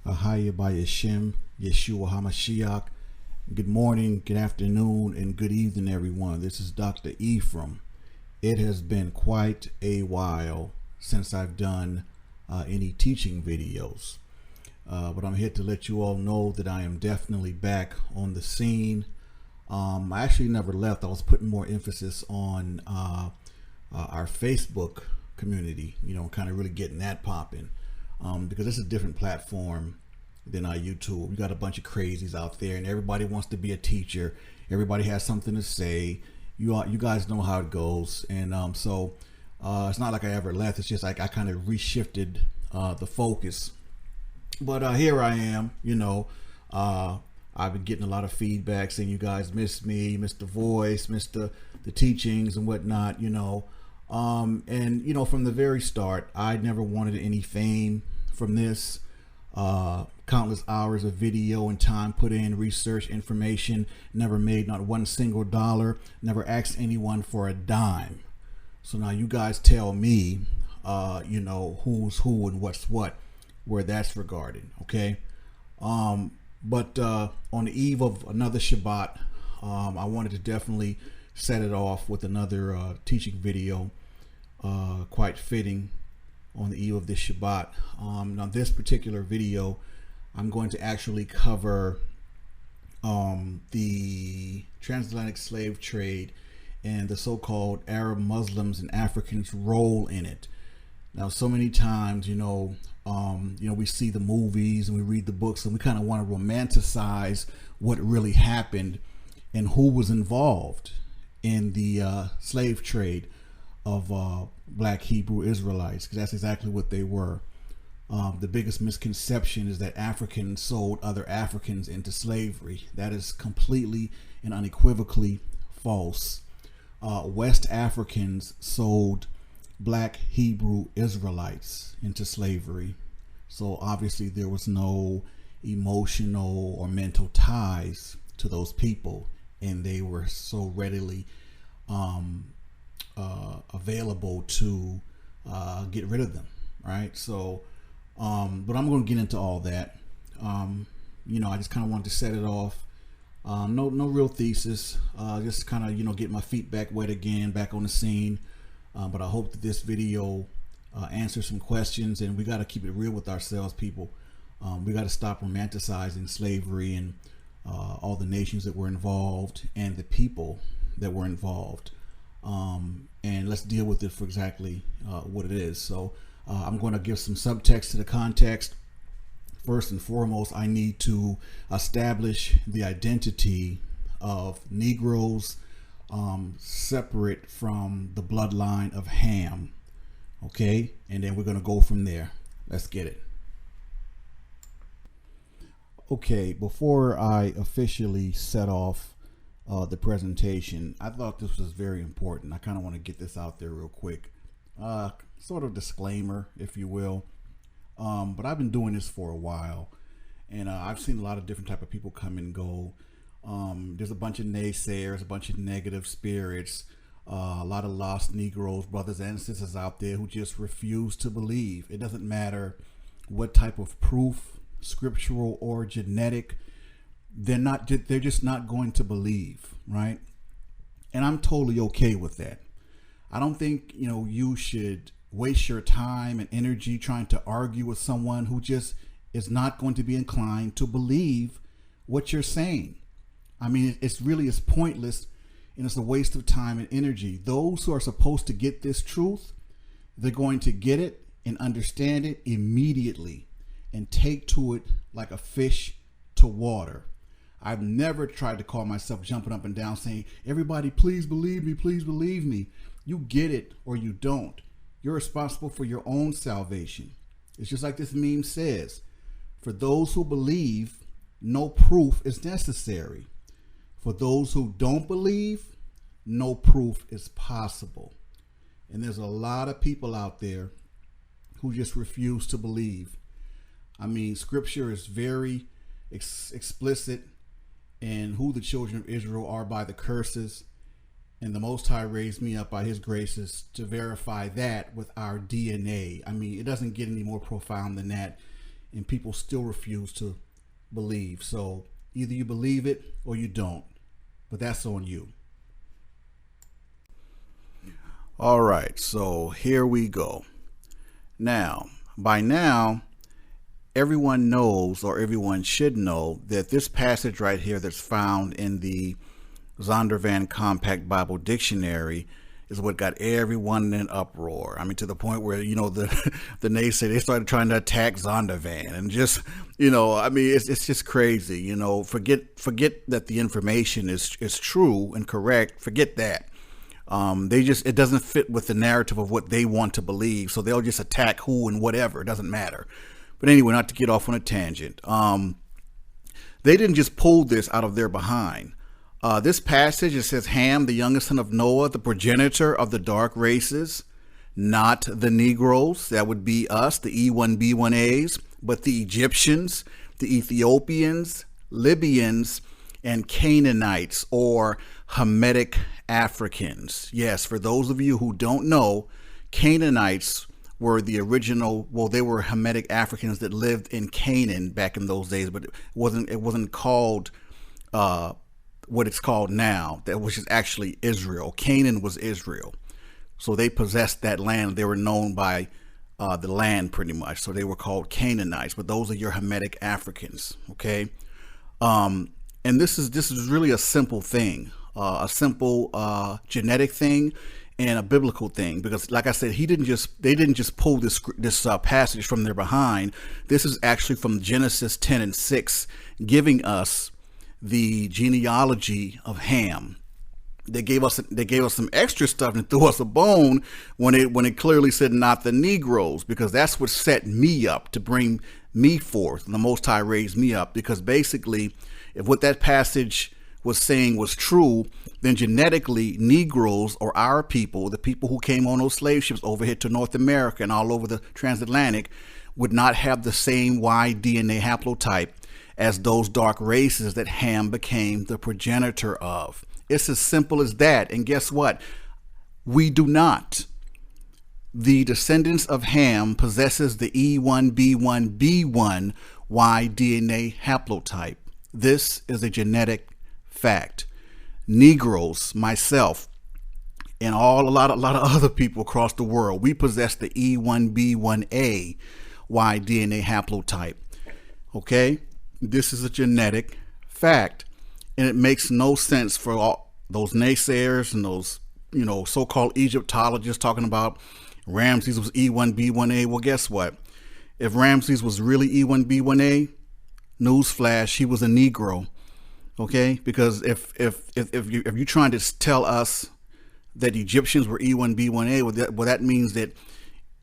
Ahaya by Yeshua HaMashiach. Good morning, good afternoon, and good evening, everyone. This is Dr. Ephraim. It has been quite a while since I've done any teaching videos, but I'm here to let you all know that I am definitely back on the scene. I actually never left. I was putting more emphasis on our Facebook community, kind of really getting that popping. Because it's a different platform than our YouTube. We got a bunch of crazies out there, and everybody wants to be a teacher. Everybody has something to say. You guys know how it goes, and so it's not like I ever left. It's just like I kind of reshifted the focus. But here I am. I've been getting a lot of feedback saying you guys miss me, miss the voice, miss the teachings and whatnot. And from the very start, I never wanted any fame from this. Countless hours of video and time put in, research, information, never made not one single dollar, never asked anyone for a dime. So now you guys tell me, who's who and what's what, where that's regarded, okay? But on the eve of another Shabbat, I wanted to definitely set it off with another teaching video, quite fitting on the eve of this Shabbat. Now this particular video, I'm going to actually cover the transatlantic slave trade and the so-called Arab Muslims and Africans' role in it. Now, so many times, we see the movies and we read the books and we kind of want to romanticize what really happened and who was involved in the slave trade of black Hebrew Israelites, because that's exactly what they were. The biggest misconception is that Africans sold other Africans into slavery. That is completely and unequivocally false. West Africans sold black Hebrew Israelites into slavery. So obviously there was no emotional or mental ties to those people, and they were so readily available to get rid of them, right? So but I'm going to get into all that. I just kind of wanted to set it off. No real thesis, just kind of get my feet back wet again, back on the scene. But I hope that this video answers some questions, and we got to keep it real with ourselves, people. We got to stop romanticizing slavery and all the nations that were involved and the people that were involved. And let's deal with it for exactly what it is. So I'm going to give some subtext to the context. First and foremost, I need to establish the identity of Negroes separate from the bloodline of Ham. Okay, and then we're going to go from there. Let's get it. Okay, before I officially set off the presentation, I thought this was very important. I kind of want to get this out there real quick. Sort of disclaimer, if you will. But I've been doing this for a while, and I've seen a lot of different type of people come and go. There's a bunch of naysayers, a bunch of negative spirits, a lot of lost Negroes, brothers and sisters out there who just refuse to believe. It doesn't matter what type of proof, scriptural or genetic, they're just not going to believe, right? And I'm totally okay with that. I don't think, you should waste your time and energy trying to argue with someone who just is not going to be inclined to believe what you're saying. I mean, it's pointless, and it's a waste of time and energy. Those who are supposed to get this truth, they're going to get it and understand it immediately and take to it like a fish to water. I've never tried to call myself jumping up and down saying, everybody, please believe me, please believe me. You get it or you don't. You're responsible for your own salvation. It's just like this meme says, for those who believe, no proof is necessary. For those who don't believe, no proof is possible. And there's a lot of people out there who just refuse to believe. I mean, scripture is very explicit in who the children of Israel are by the curses. And the Most High raised me up by his graces to verify that with our DNA. I mean, it doesn't get any more profound than that. and people still refuse to believe. So either you believe it or you don't, but that's on you. All right, so here we go. Now, by now, everyone knows, or everyone should know, that this passage right here that's found in the Zondervan Compact Bible Dictionary is what got everyone in an uproar. I mean, to the point where, the naysayers, they started trying to attack Zondervan and just, I mean, it's just crazy. Forget that the information is true and correct. Forget that. It doesn't fit with the narrative of what they want to believe. So they'll just attack who and whatever. It doesn't matter. But anyway, not to get off on a tangent. They didn't just pull this out of their behind. This passage, it says Ham, the youngest son of Noah, the progenitor of the dark races, not the Negroes. That would be us, the E1B1As, but the Egyptians, the Ethiopians, Libyans, and Canaanites, or Hamitic Africans. Yes, for those of you who don't know, Canaanites were the original, they were Hamitic Africans that lived in Canaan back in those days, but it wasn't called what it's called now, which is actually Israel. Canaan was Israel. So they possessed that land. They were known by the land pretty much. So they were called Canaanites, but those are your Hamitic Africans. Okay. And this is really a simple thing, a simple genetic thing and a biblical thing, because like I said, they didn't just pull this passage from their behind. This is actually from Genesis 10:6, giving us the genealogy of Ham. They gave us some extra stuff and threw us a bone when it clearly said not the Negroes, because that's what set me up to bring me forth. And the Most High raised me up, because basically, if what that passage was saying was true, then genetically Negroes, or our people, the people who came on those slave ships over here to North America and all over the transatlantic, would not have the same Y DNA haplotype as those dark races that Ham became the progenitor of. It's as simple as that. And guess what? We do not. The descendants of Ham possesses the E1B1B1 Y DNA haplotype. This is a genetic fact. Negroes, myself, and a lot of other people across the world, we possess the E1B1A Y DNA haplotype. Okay? This is a genetic fact, and it makes no sense for all those naysayers and those, so-called Egyptologists talking about Ramses was E1B1A. Well, guess what? If Ramses was really E1B1A, newsflash, he was a Negro. Okay, because if you're trying to tell us that Egyptians were E1B1A, well, that means that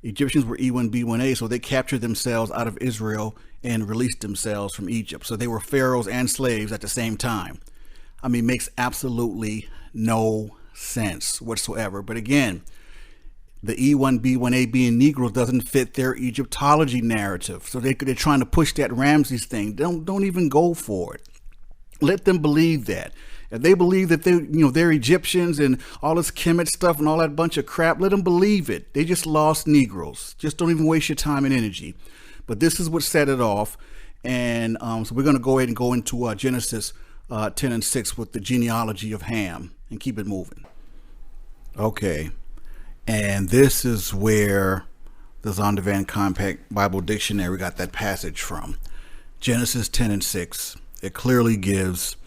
Egyptians were E1B1A, so they captured themselves out of Israel and released themselves from Egypt. So they were pharaohs and slaves at the same time. I mean, makes absolutely no sense whatsoever. But again, the E1B1A being Negroes doesn't fit their Egyptology narrative. So they're trying to push that Ramses thing. Don't even go for it. Let them believe that. If they believe that they're Egyptians and all this Kemet stuff and all that bunch of crap, let them believe it. They just lost Negroes. Just don't even waste your time and energy. But this is what set it off. And so we're going to go ahead and go into Genesis 10:6 with the genealogy of Ham and keep it moving. Okay. And this is where the Zondervan Compact Bible Dictionary got that passage from. Genesis 10:6. It clearly gives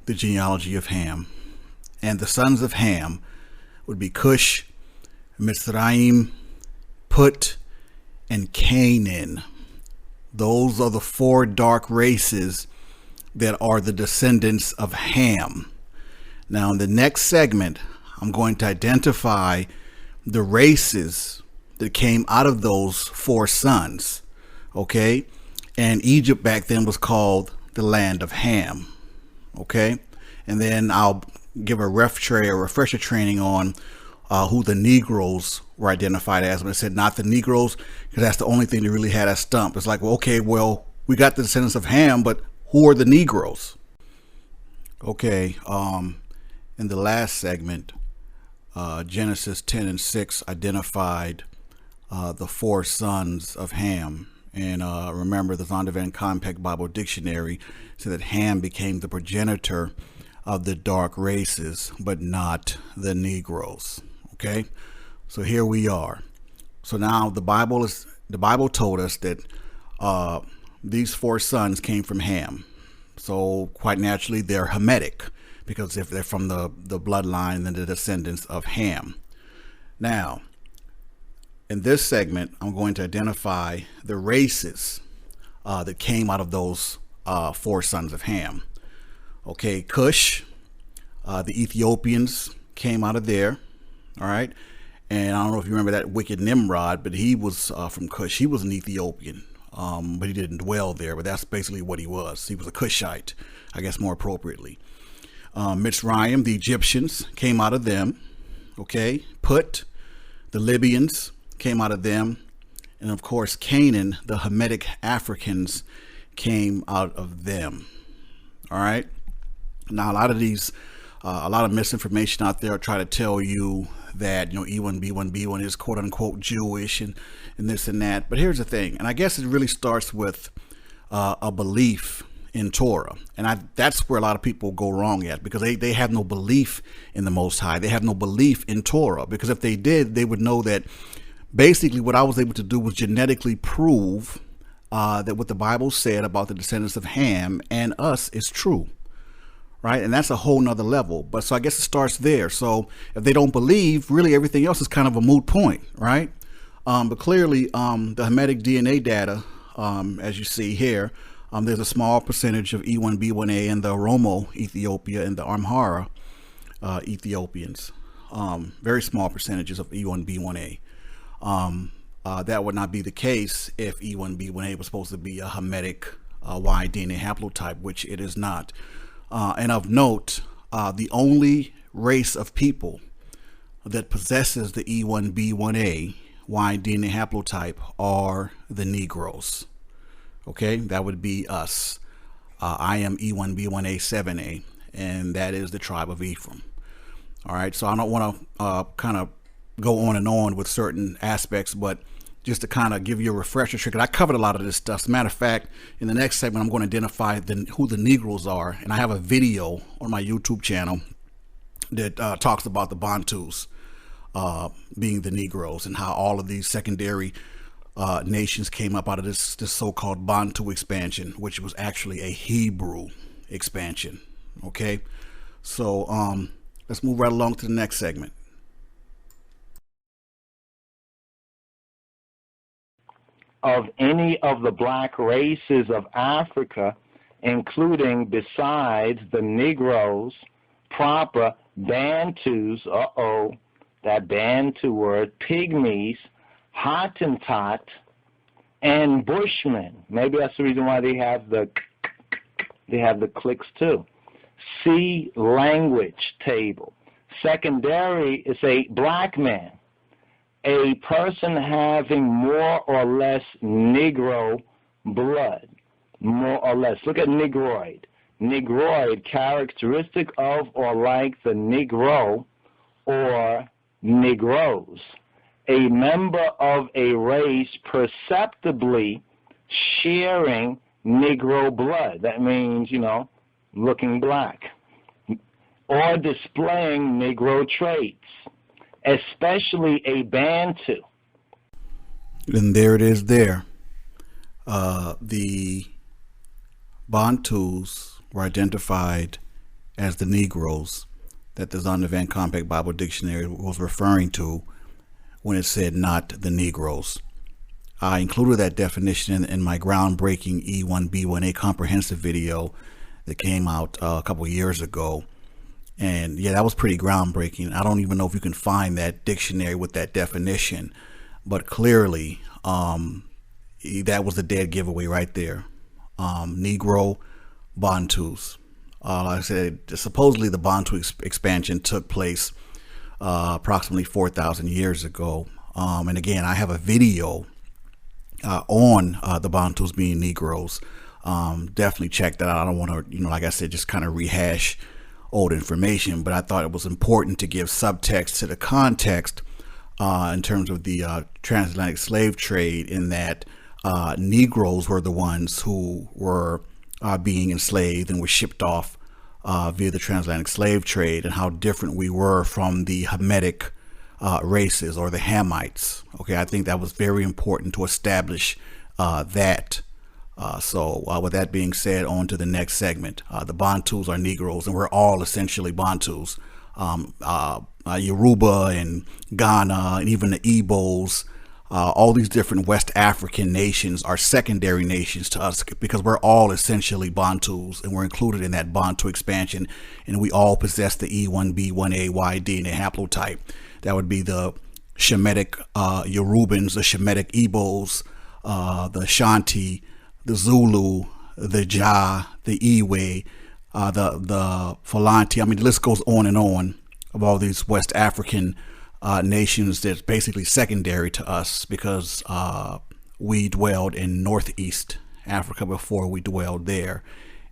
the genealogy of Ham. And the sons of Ham would be Cush, Mitzrayim, Put, and Canaan. Those are the four dark races that are the descendants of Ham. Now, in the next segment, I'm going to identify the races that came out of those four sons. Okay? And Egypt back then was called the land of Ham. Okay, and then I'll give a refresher training on who the Negroes were identified as. When I said not the Negroes, because that's the only thing that really had us stumped. It's like, well, okay, well, we got the descendants of Ham, but who are the Negroes? Okay, in the last segment, Genesis 10:6 identified the four sons of Ham, And remember, the Zondervan Compact Bible Dictionary said that Ham became the progenitor of the dark races, but not the Negroes. Okay, so here we are. So now the Bible told us that these four sons came from Ham. So quite naturally, they're Hamitic, because if they're from the bloodline and the descendants of Ham. Now, in this segment, I'm going to identify the races that came out of those four sons of Ham. Okay, Cush, the Ethiopians came out of there. All right. And I don't know if you remember that wicked Nimrod, but he was from Cush. He was an Ethiopian, but he didn't dwell there. But that's basically what he was. He was a Cushite, I guess more appropriately. Mitzrayim, the Egyptians, came out of them. Okay. Put, the Libyans, came out of them. And of course, Canaan, the Hamitic Africans, came out of them. All right. Now, a lot of misinformation out there try to tell you that, E1, B1, B1 is quote unquote Jewish and this and that. But here's the thing. And I guess it really starts with a belief in Torah. And that's where a lot of people go wrong at, because they have no belief in the Most High. They have no belief in Torah, because if they did, they would know that basically what I was able to do was genetically prove that what the Bible said about the descendants of Ham and us is true. Right. And that's a whole nother level. But so I guess it starts there. So if they don't believe, really everything else is kind of a moot point. Right. But clearly the Hamitic DNA data, as you see here, there's a small percentage of E1, B1A in the Oromo Ethiopia and the Amhara Ethiopians. Very small percentages of E1, B1A. That would not be the case if E1, B1A was supposed to be a Hamitic Y DNA haplotype, which it is not. And of note, the only race of people that possesses the E1B1A Y DNA haplotype are the Negroes. Okay, that would be us. I am E1B1A 7A, and that is the tribe of Ephraim. All right, so I don't want to kind of go on and on with certain aspects, but just to kind of give you a refresher, because I covered a lot of this stuff. As a matter of fact, in the next segment, I'm going to identify who the Negroes are. And I have a video on my YouTube channel that talks about the Bantus being the Negroes, and how all of these secondary nations came up out of this so-called Bantu expansion, which was actually a Hebrew expansion. Okay, so let's move right along to the next segment. Of any of the black races of Africa, including, besides the Negroes proper, Bantus, that Bantu word, Pygmies, Hottentot, and Bushmen. Maybe that's the reason why they have the clicks too. See language table. Secondary is a black man, a person having more or less Negro blood, more or less. Look at Negroid. Negroid, characteristic of or like the Negro or Negroes. A member of a race perceptibly sharing Negro blood. That means, looking black. Or displaying Negro traits, especially a Bantu. And there it is there. The Bantus were identified as the Negroes that the Zondervan Compact Bible Dictionary was referring to when it said not the Negroes. I included that definition in my groundbreaking E1B1A comprehensive video that came out a couple years ago. And yeah, that was pretty groundbreaking. I don't even know if you can find that dictionary with that definition, but clearly that was a dead giveaway right there. Negro Bantus. Like I said, supposedly the Bantu expansion took place approximately 4,000 years ago. And again, I have a video on the Bantus being Negroes. Definitely check that out. I don't want to, like I said, just kind of rehash old information, but I thought it was important to give subtext to the context in terms of the transatlantic slave trade, in that Negroes were the ones who were being enslaved and were shipped off via the transatlantic slave trade, and how different we were from the Hamitic races or the Hamites. Okay, I think that was very important to establish that. So with that being said, on to the next segment. The Bantus are Negroes, and we're all essentially Bantus. Yoruba and Ghana and even the Igbos, all these different West African nations are secondary nations to us because we're all essentially Bantus, and we're included in that Bantu expansion, and we all possess the E1B1AY DNA haplotype. That would be the Shemitic Yorubans, the Shemitic Igbos, the Shanti, the Zulu, the Ja, the Iwe, the Falanti. I mean, the list goes on and on of all these West African nations that's basically secondary to us because we dwelled in Northeast Africa before we dwelled there.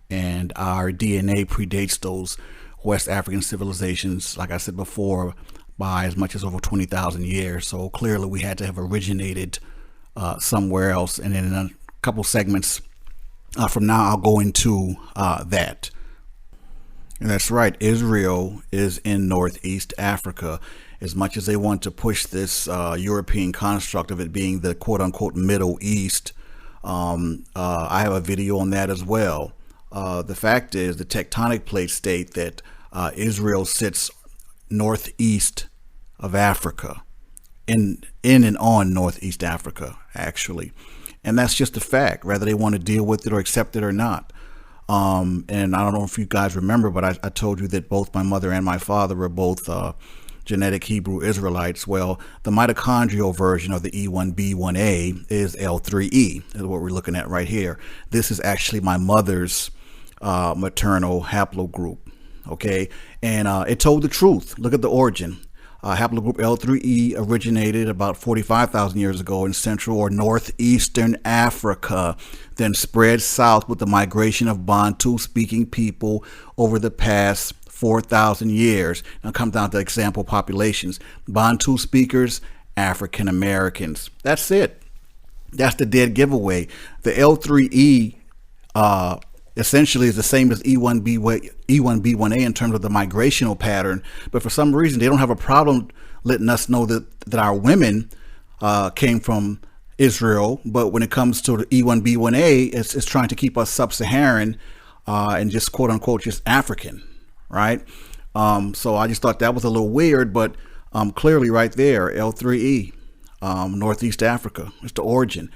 And our DNA predates those West African civilizations, like I said before, by as much as over 20,000 years. So clearly we had to have originated somewhere else. And then in a couple segments from now, I'll go into that. And that's right, Israel is in Northeast Africa. As much as they want to push this European construct of it being the quote-unquote Middle East, I have a video on that as well. The fact is, the tectonic plates state that Israel sits northeast of Africa, in and on Northeast Africa, actually. And that's just a fact, whether they want to deal with it or accept it or not. And I don't know if you guys remember, but I told you that both my mother and my father were both genetic Hebrew Israelites. Well, the mitochondrial version of the E1B1A is L3E, is what we're looking at right here. This is actually my mother's maternal haplogroup, okay? And it told the truth. Look at the origin. Haplogroup L3E originated about 45,000 years ago in Central or Northeastern Africa, then spread south with the migration of Bantu-speaking people over the past 4,000 years. Now it comes down to example populations. Bantu speakers, African Americans. That's it. That's the dead giveaway. The L3E essentially is the same as E1B1A in terms of the migrational pattern, but for some reason they don't have a problem letting us know that our women came from Israel. But when it comes to the E1B1A, it's trying to keep us sub-Saharan and just quote unquote just African, right? So I just thought that was a little weird, but clearly right there, L3E, Northeast Africa, it's the origin.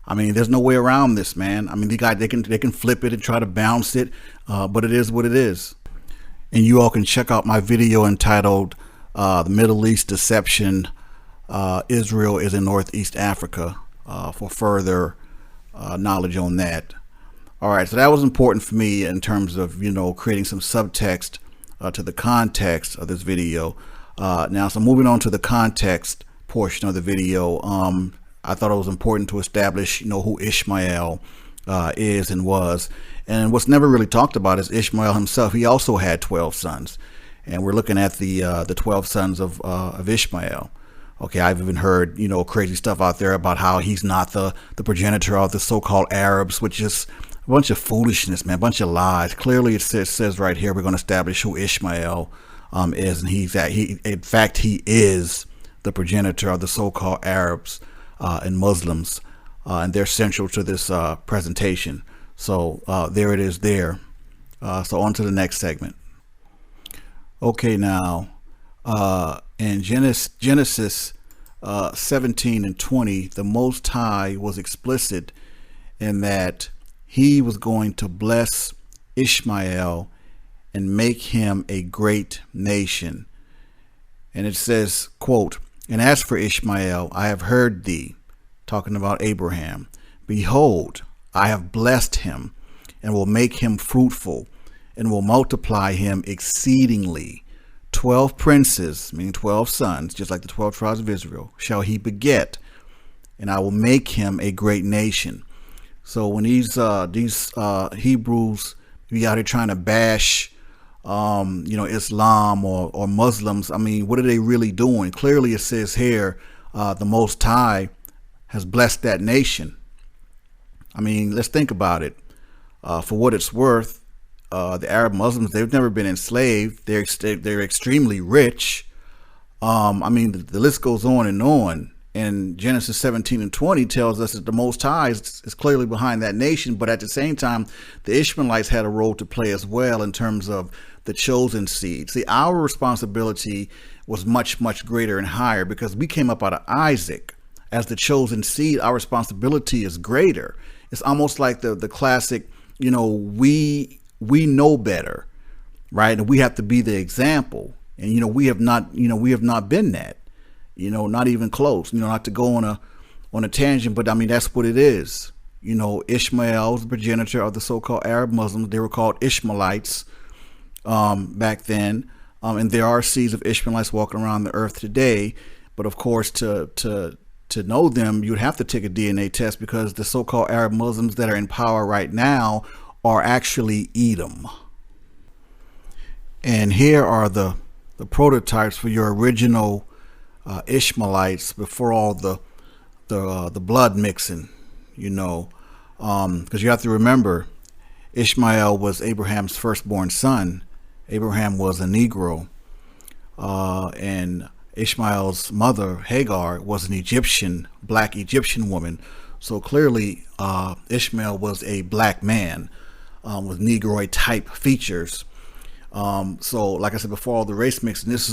I mean, there's no way around this, man. I mean, they can flip it and try to bounce it, but it is what it is. And you all can check out my video entitled "The Middle East Deception: Israel is in Northeast Africa" for further knowledge on that. All right, so that was important for me in terms of creating some subtext to the context of this video. Now, so moving on to the context portion of the video. I thought it was important to establish, who Ishmael is and was. And what's never really talked about is Ishmael himself. He also had 12 sons. And we're looking at the 12 sons of Ishmael. Okay, I've even heard, crazy stuff out there about how he's not the progenitor of the so-called Arabs, which is a bunch of foolishness, man, a bunch of lies. Clearly, it says right here, we're going to establish who Ishmael is. And in fact, he is the progenitor of the so-called Arabs and Muslims, and they're central to this presentation. So there it is there. So on to the next segment. Okay, now in Genesis 17 and 20, the Most High was explicit in that he was going to bless Ishmael and make him a great nation. And it says, quote, "And as for Ishmael, I have heard thee," talking about Abraham, "behold, I have blessed him and will make him fruitful and will multiply him exceedingly. 12 princes," meaning 12 sons, just like the 12 tribes of Israel, "shall he beget, and I will make him a great nation." So when these Hebrews be out here trying to bash Islam or Muslims, I mean, what are they really doing? Clearly it says here, the Most High has blessed that nation. I mean, let's think about it. For what it's worth, the Arab Muslims, they've never been enslaved. They're extremely rich. I mean, the list goes on. And Genesis 17:20 tells us that the Most High is clearly behind that nation. But at the same time, the Ishmaelites had a role to play as well in terms of the chosen seed. See, our responsibility was much, much greater and higher because we came up out of Isaac. As the chosen seed, our responsibility is greater. It's almost like the classic, we know better, right? And we have to be the example. And, we have not been that. Not even close, not to go on a tangent, but I mean, that's what it is. Ishmael was the progenitor of the so-called Arab Muslims. They were called Ishmaelites back then. And there are seeds of Ishmaelites walking around the earth today. But of course, to know them, you'd have to take a DNA test because the so-called Arab Muslims that are in power right now are actually Edom. And here are the prototypes for your original Ishmaelites before all the blood mixing, because you have to remember Ishmael was Abraham's firstborn son. Abraham was a Negro, and Ishmael's mother Hagar was an black Egyptian woman. So clearly Ishmael was a black man with Negroid type features. So like I said before, all the race mixing, these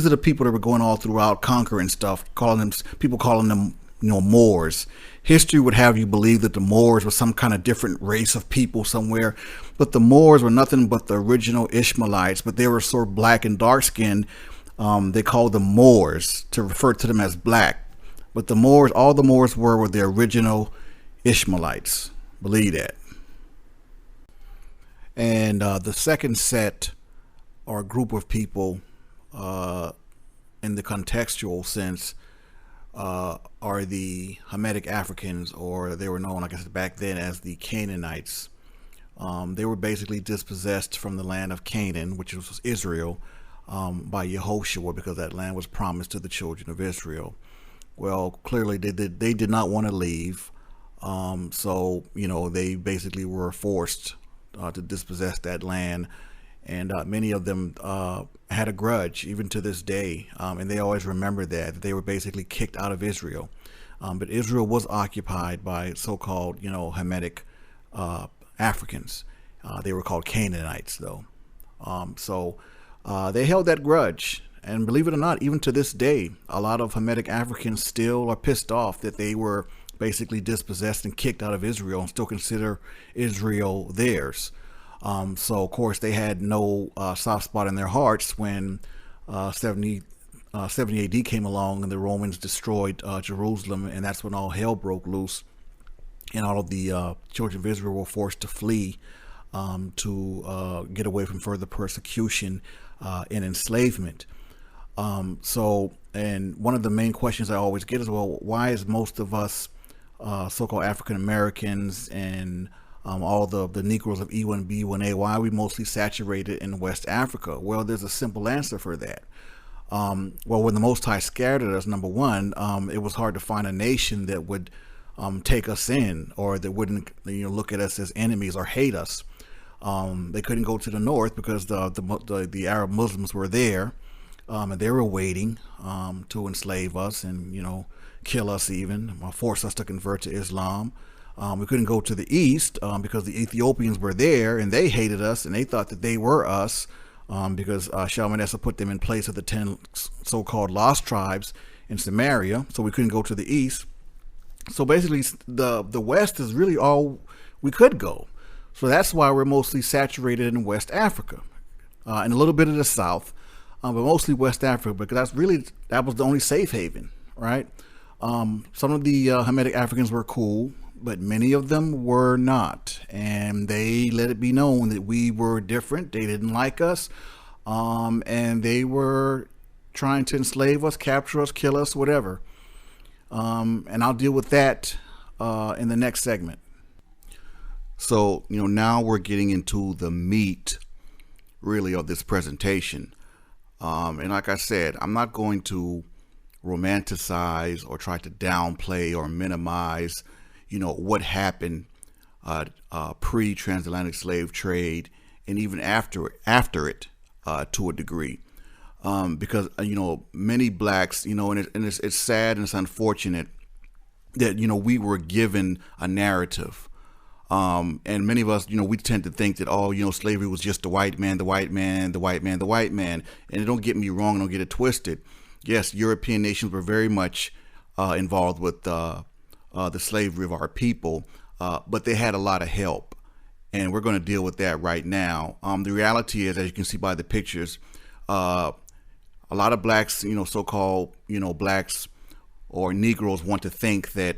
are the people that were going all throughout conquering stuff, calling them Moors. History would have you believe that the Moors were some kind of different race of people somewhere, but the Moors were nothing but the original Ishmaelites, but they were sort of black and dark skinned. They called them Moors to refer to them as black, but all the Moors were the original Ishmaelites. Believe that. And the second set or group of people in the contextual sense are the Hamitic Africans, or they were known, like I said, back then as the Canaanites. They were basically dispossessed from the land of Canaan, which was Israel, by Yehoshua, because that land was promised to the children of Israel. Well, clearly they did not want to leave. So, they basically were forced to dispossess that land, and many of them had a grudge even to this day, and they always remember that they were basically kicked out of Israel. But Israel was occupied by so-called Hamitic Africans. They were called Canaanites though. So they held that grudge, and believe it or not, even to this day, a lot of Hamitic Africans still are pissed off that they were basically dispossessed and kicked out of Israel and still consider Israel theirs. So of course they had no soft spot in their hearts when 70 AD came along and the Romans destroyed Jerusalem, and that's when all hell broke loose, and all of the children of Israel were forced to flee to get away from further persecution and enslavement. And one of the main questions I always get is, well, why is most of us so-called African Americans and all the Negroes of E1, B1A, why are we mostly saturated in West Africa? Well, there's a simple answer for that. Well, when the Most High scattered us, number one, it was hard to find a nation that would take us in, or that wouldn't look at us as enemies or hate us. They couldn't go to the north because the Arab Muslims were there, and they were waiting to enslave us and kill us, even force us to convert to Islam. We couldn't go to the east because the Ethiopians were there and they hated us and they thought that they were us, because Shalmaneser put them in place of the 10 so-called lost tribes in Samaria. So we couldn't go to the east. So basically the west is really all we could go. So that's why we're mostly saturated in West Africa and a little bit of the south, but mostly West Africa, because that was the only safe haven, right? Some of the Hamitic Africans were cool, but many of them were not, and they let it be known that we were different. They didn't like us, and they were trying to enslave us, capture us, kill us, whatever. And I'll deal with that in the next segment. So, now we're getting into the meat, really, of this presentation. And like I said, I'm not going to romanticize or try to downplay or minimize, what happened pre-transatlantic slave trade and even after it to a degree. Because, many blacks, and it's sad and it's unfortunate that, we were given a narrative. And many of us, we tend to think that, slavery was just the white man, the white man, the white man, the white man. And don't get me wrong, don't get it twisted. Yes, European nations were very much involved with the slavery of our people, but they had a lot of help. And we're going to deal with that right now. The reality is, as you can see by the pictures, a lot of blacks, so-called, blacks or Negroes want to think that,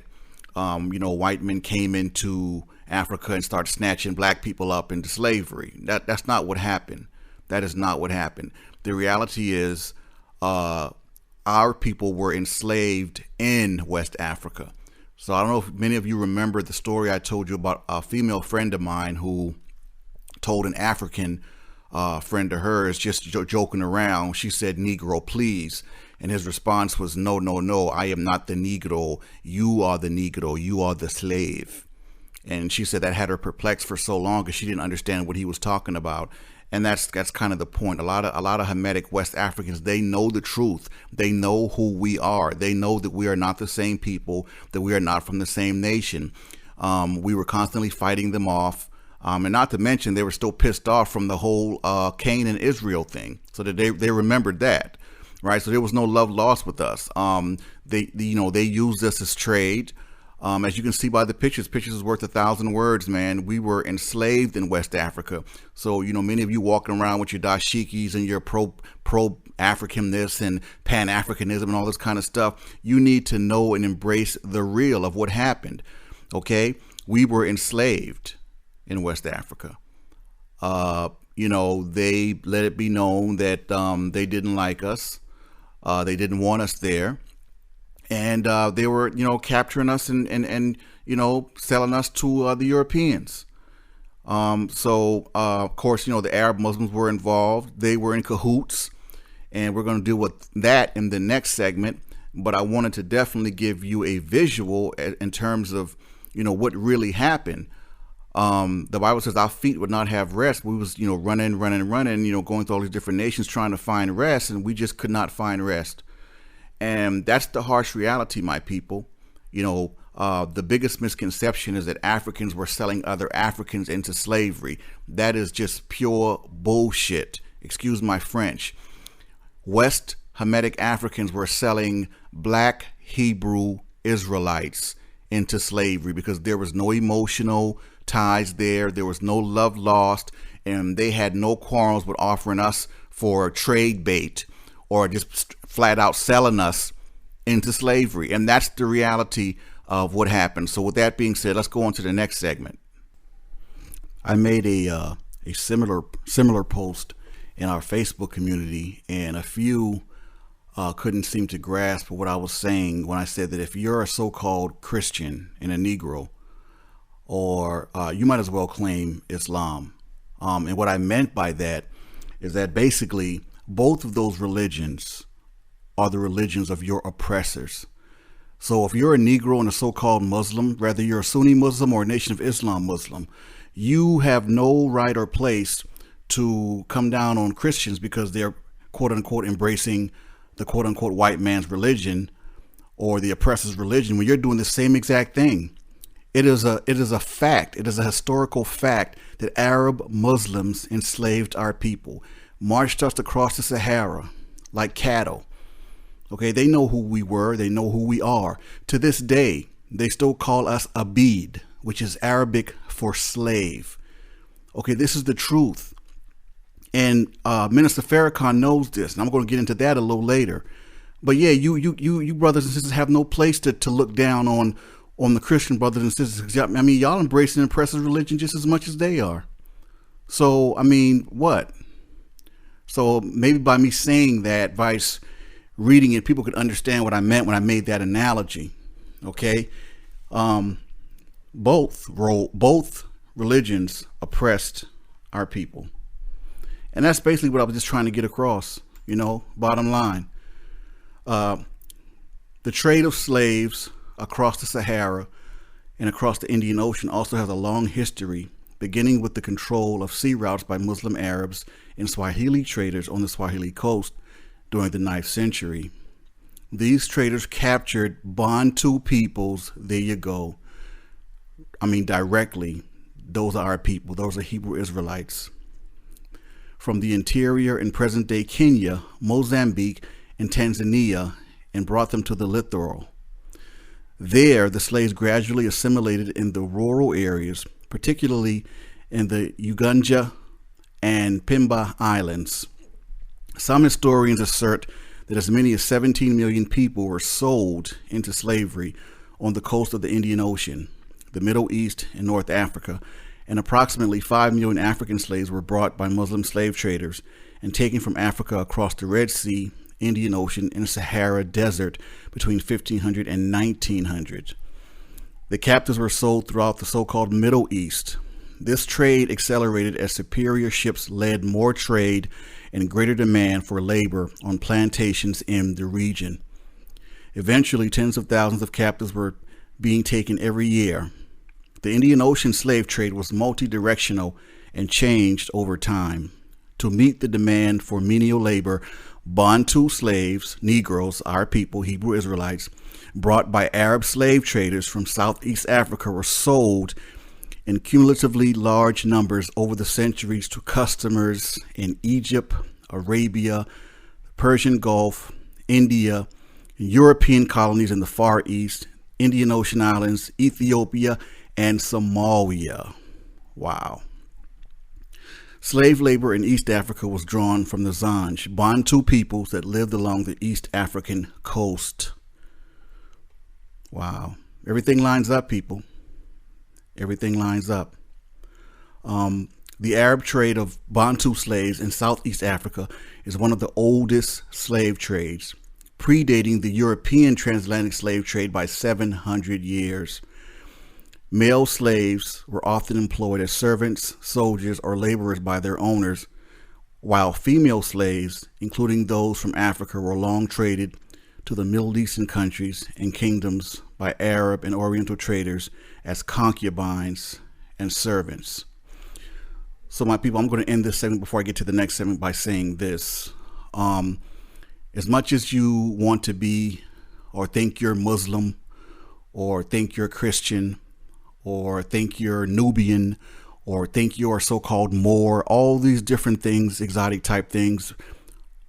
white men came into Africa and started snatching black people up into slavery. That's not what happened. That is not what happened. The reality is, our people were enslaved in West Africa. So I don't know if many of you remember the story I told you about a female friend of mine who told an African friend of hers, just joking around, she said, "Negro, please." And his response was, "No, no, no, I am not the Negro. You are the Negro. You are the slave." And she said that had her perplexed for so long because she didn't understand what he was talking about. And that's kind of the point. A lot of Hamitic West Africans, they know the truth. They know who we are. They know that we are not the same people, that we are not from the same nation. We were constantly fighting them off. And not to mention, they were still pissed off from the whole Cain and Israel thing. So that they remembered that, right? So there was no love lost with us. They used us as trade. As you can see by the pictures is worth 1,000 words, man. We were enslaved in West Africa. So, many of you walking around with your dashikis and your pro-Africanness and Pan-Africanism and all this kind of stuff, you need to know and embrace the real of what happened. Okay? We were enslaved in West Africa. They let it be known that they didn't like us. They didn't want us there. And they were, capturing us and selling us to the Europeans. So, of course, the Arab Muslims were involved. They were in cahoots. And we're going to deal with that in the next segment. But I wanted to definitely give you a visual in terms of, what really happened. The Bible says our feet would not have rest. We was, running, going through all these different nations trying to find rest. And we just could not find rest. And that's the harsh reality, my people. The biggest misconception is that Africans were selling other Africans into slavery. That is just pure bullshit. Excuse my French. West Hamitic Africans were selling black Hebrew Israelites into slavery because there was no emotional ties there. There was no love lost. And they had no quarrels with offering us for trade bait or just flat out selling us into slavery. And that's the reality of what happened. So with that being said, let's go on to the next segment. I made a similar post in our Facebook community, and a few couldn't seem to grasp what I was saying when I said that if you're a so-called Christian and a Negro, or you might as well claim Islam. And what I meant by that is that basically both of those religions are the religions of your oppressors. So if you're a Negro and a so-called Muslim, whether you're a Sunni Muslim or a Nation of Islam Muslim, you have no right or place to come down on Christians because they're quote unquote embracing the quote unquote white man's religion or the oppressor's religion when you're doing the same exact thing. It is a fact. It is a historical fact that Arab Muslims enslaved our people, marched us across the Sahara like cattle. Okay, they know who we were. They know who we are. To this day, they still call us Abid, which is Arabic for slave. Okay, this is the truth. And Minister Farrakhan knows this, and I'm going to get into that a little later. But yeah, you brothers and sisters have no place to look down on the Christian brothers and sisters. I mean, y'all embracing and oppressive religion just as much as they are. So, I mean, what? So maybe by me saying that, vice reading it, people could understand what I meant when I made that analogy. Okay. Both religions oppressed our people. And that's basically what I was just trying to get across, bottom line. The trade of slaves across the Sahara and across the Indian Ocean also has a long history, beginning with the control of sea routes by Muslim Arabs and Swahili traders on the Swahili coast during the 9th century. These traders captured Bantu peoples, there you go. Directly, those are our people, those are Hebrew Israelites, from the interior in present-day Kenya, Mozambique, and Tanzania, and brought them to the littoral. There, the slaves gradually assimilated in the rural areas, particularly in the Uganda and Pemba Islands. Some historians assert that as many as 17 million people were sold into slavery on the coast of the Indian Ocean, the Middle East, and North Africa, and approximately 5 million African slaves were brought by Muslim slave traders and taken from Africa across the Red Sea, Indian Ocean, and Sahara Desert between 1500 and 1900. The captives were sold throughout the so-called Middle East. This trade accelerated as superior ships led more trade and greater demand for labor on plantations in the region. Eventually, tens of thousands of captives were being taken every year. The Indian Ocean slave trade was multi-directional and changed over time. To meet the demand for menial labor, Bantu slaves, Negroes, our people, Hebrew Israelites, brought by Arab slave traders from Southeast Africa were sold in cumulatively large numbers over the centuries to customers in Egypt, Arabia, Persian Gulf, India, European colonies in the Far East, Indian Ocean Islands, Ethiopia, and Somalia. Wow. Slave labor in East Africa was drawn from the Zanj, Bantu peoples that lived along the East African coast. Wow. Everything lines up, people. Everything lines up. The Arab trade of Bantu slaves in Southeast Africa is one of the oldest slave trades, predating the European transatlantic slave trade by 700 years. Male slaves were often employed as servants, soldiers, or laborers by their owners, while female slaves, including those from Africa, were long traded to the Middle Eastern countries and kingdoms by Arab and Oriental traders as concubines and servants. So my people, I'm going to end this segment before I get to the next segment by saying this. As much as you want to be or think you're Muslim or think you're Christian or think you're Nubian or think you're so-called Moor, all these different things, exotic type things,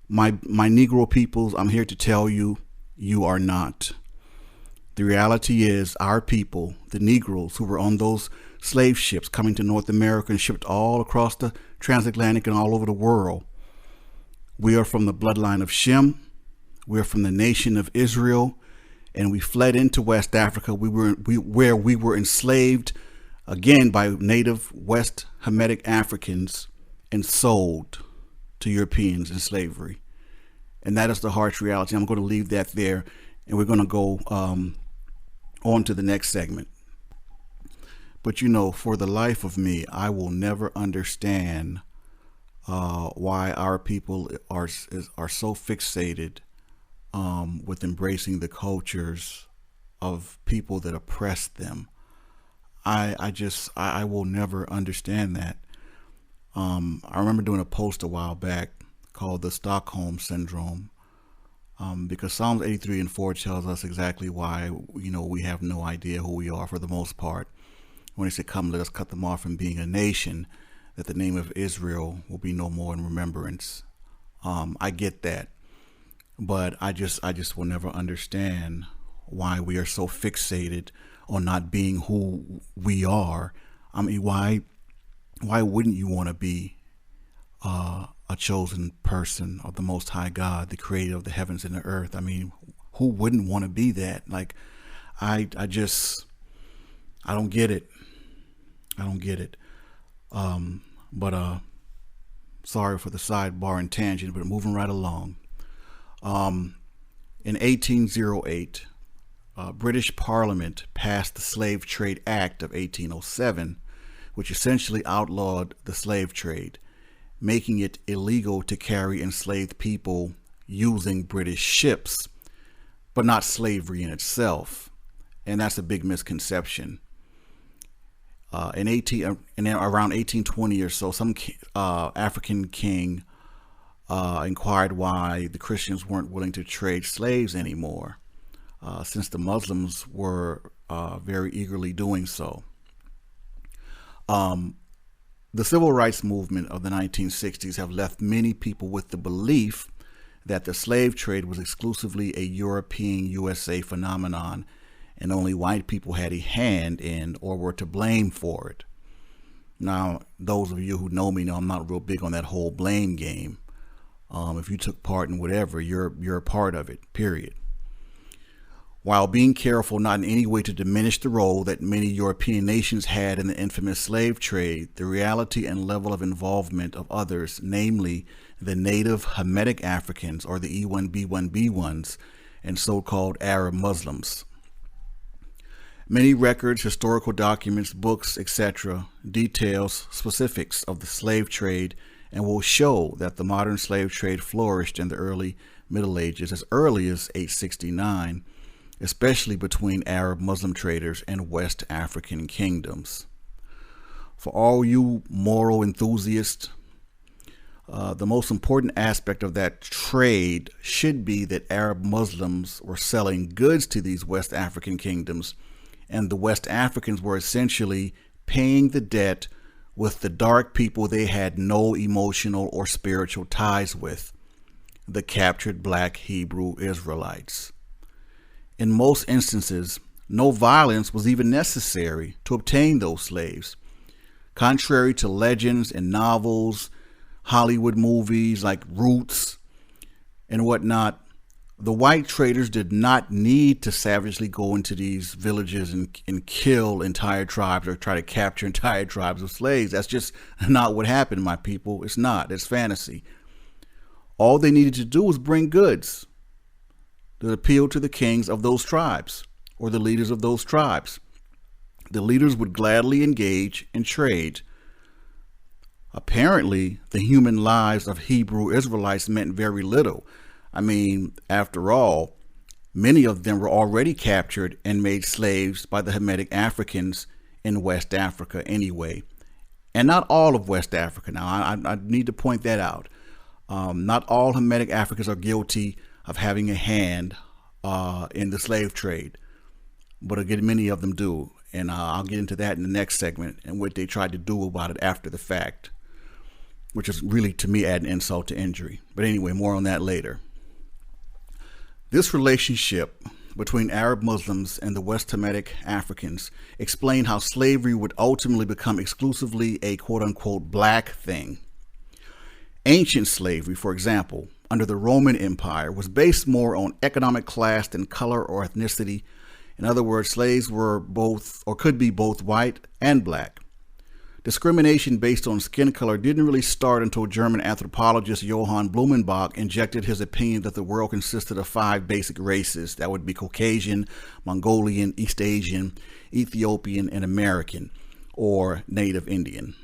my Negro peoples, I'm here to tell you, you are not. The reality is our people, the Negroes who were on those slave ships coming to North America and shipped all across the transatlantic and all over the world, we are from the bloodline of Shem. We are from the nation of Israel, and we fled into West Africa. Where we were enslaved again by native West Hamitic Africans and sold to Europeans in slavery. And that is the harsh reality. I'm going to leave that there, and we're going to go on to the next segment. But you know, for the life of me, I will never understand why our people are so fixated with embracing the cultures of people that oppress them. I will never understand that. I remember doing a post a while back called the Stockholm Syndrome, because Psalms 83:4 tells us exactly why, we have no idea who we are for the most part. When he said, "Come, let us cut them off from being a nation, that the name of Israel will be no more in remembrance." I get that, but I just will never understand why we are so fixated on not being who we are. I mean, why wouldn't you want to be a chosen person of the Most High God, the creator of the heavens and the earth? I mean, who wouldn't want to be that? Like, I don't get it. I don't get it. But sorry for the sidebar and tangent, but moving right along. In 1808, British Parliament passed the Slave Trade Act of 1807, which essentially outlawed the slave trade, making it illegal to carry enslaved people using British ships, but not slavery in itself. And that's a big misconception. in around 1820 or so, some African king inquired why the Christians weren't willing to trade slaves anymore, since the Muslims were very eagerly doing so. The civil rights movement of the 1960s have left many people with the belief that the slave trade was exclusively a European USA phenomenon and only white people had a hand in or were to blame for it. Now, those of you who know me know I'm not real big on that whole blame game. If you took part in whatever, you're a part of it, period. While being careful not in any way to diminish the role that many European nations had in the infamous slave trade, the reality and level of involvement of others, namely the native Hamitic Africans, or the E1B1B1s, and so-called Arab Muslims. Many records, historical documents, books, etc. details specifics of the slave trade and will show that the modern slave trade flourished in the early Middle Ages as early as 869, especially between Arab Muslim traders and West African kingdoms. For all you moral enthusiasts, the most important aspect of that trade should be that Arab Muslims were selling goods to these West African kingdoms, and the West Africans were essentially paying the debt with the dark people they had no emotional or spiritual ties with, the captured black Hebrew Israelites. In most instances, no violence was even necessary to obtain those slaves. Contrary to legends and novels, Hollywood movies like Roots and whatnot, the white traders did not need to savagely go into these villages and kill entire tribes or try to capture entire tribes of slaves. That's just not what happened, my people. It's not. It's fantasy. All they needed to do was bring goods that appealed to the kings of those tribes or the leaders of those tribes. The leaders would gladly engage in trade. Apparently, the human lives of Hebrew Israelites meant very little. I mean, after all, many of them were already captured and made slaves by the Hamitic Africans in West Africa anyway. And not all of West Africa. Now, I need to point that out. Not all Hamitic Africans are guilty of having a hand in the slave trade, but again, many of them do. And I'll get into that in the next segment and what they tried to do about it after the fact, which is really, to me, adding insult to injury. But anyway, more on that later. This relationship between Arab Muslims and the West Hamitic Africans explain how slavery would ultimately become exclusively a quote-unquote black thing. Ancient slavery, for example, under the Roman Empire, was based more on economic class than color or ethnicity. In other words, slaves were both, or could be both, white and black. Discrimination based on skin color didn't really start until German anthropologist Johann Blumenbach injected his opinion that the world consisted of 5 basic races. That would be Caucasian, Mongolian, East Asian, Ethiopian, and American, or Native Indian.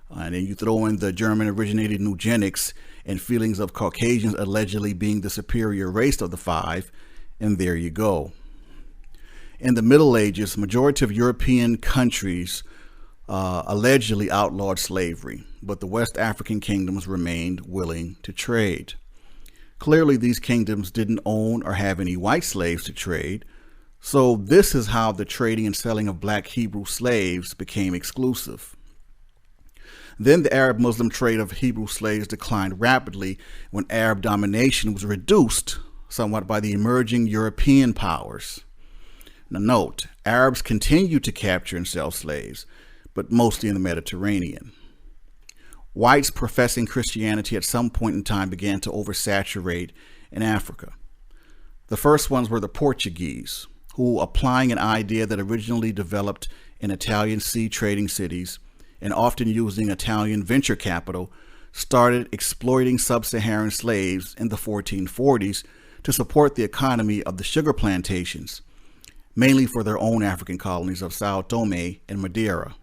And then you throw in the German-originated eugenics and feelings of Caucasians allegedly being the superior race of the 5, and there you go. In the Middle Ages, majority of European countries allegedly outlawed slavery, but the West African kingdoms remained willing to trade. Clearly, these kingdoms didn't own or have any white slaves to trade, so this is how the trading and selling of black Hebrew slaves became exclusive. Then the Arab Muslim trade of Hebrew slaves declined rapidly when Arab domination was reduced somewhat by the emerging European powers. Now note, Arabs continued to capture and sell slaves, but mostly in the Mediterranean. Whites professing Christianity at some point in time began to oversaturate in Africa. The first ones were the Portuguese, who, applying an idea that originally developed in Italian sea trading cities and often using Italian venture capital, started exploiting sub-Saharan slaves in the 1440s to support the economy of the sugar plantations, mainly for their own African colonies of Sao Tome and Madeira.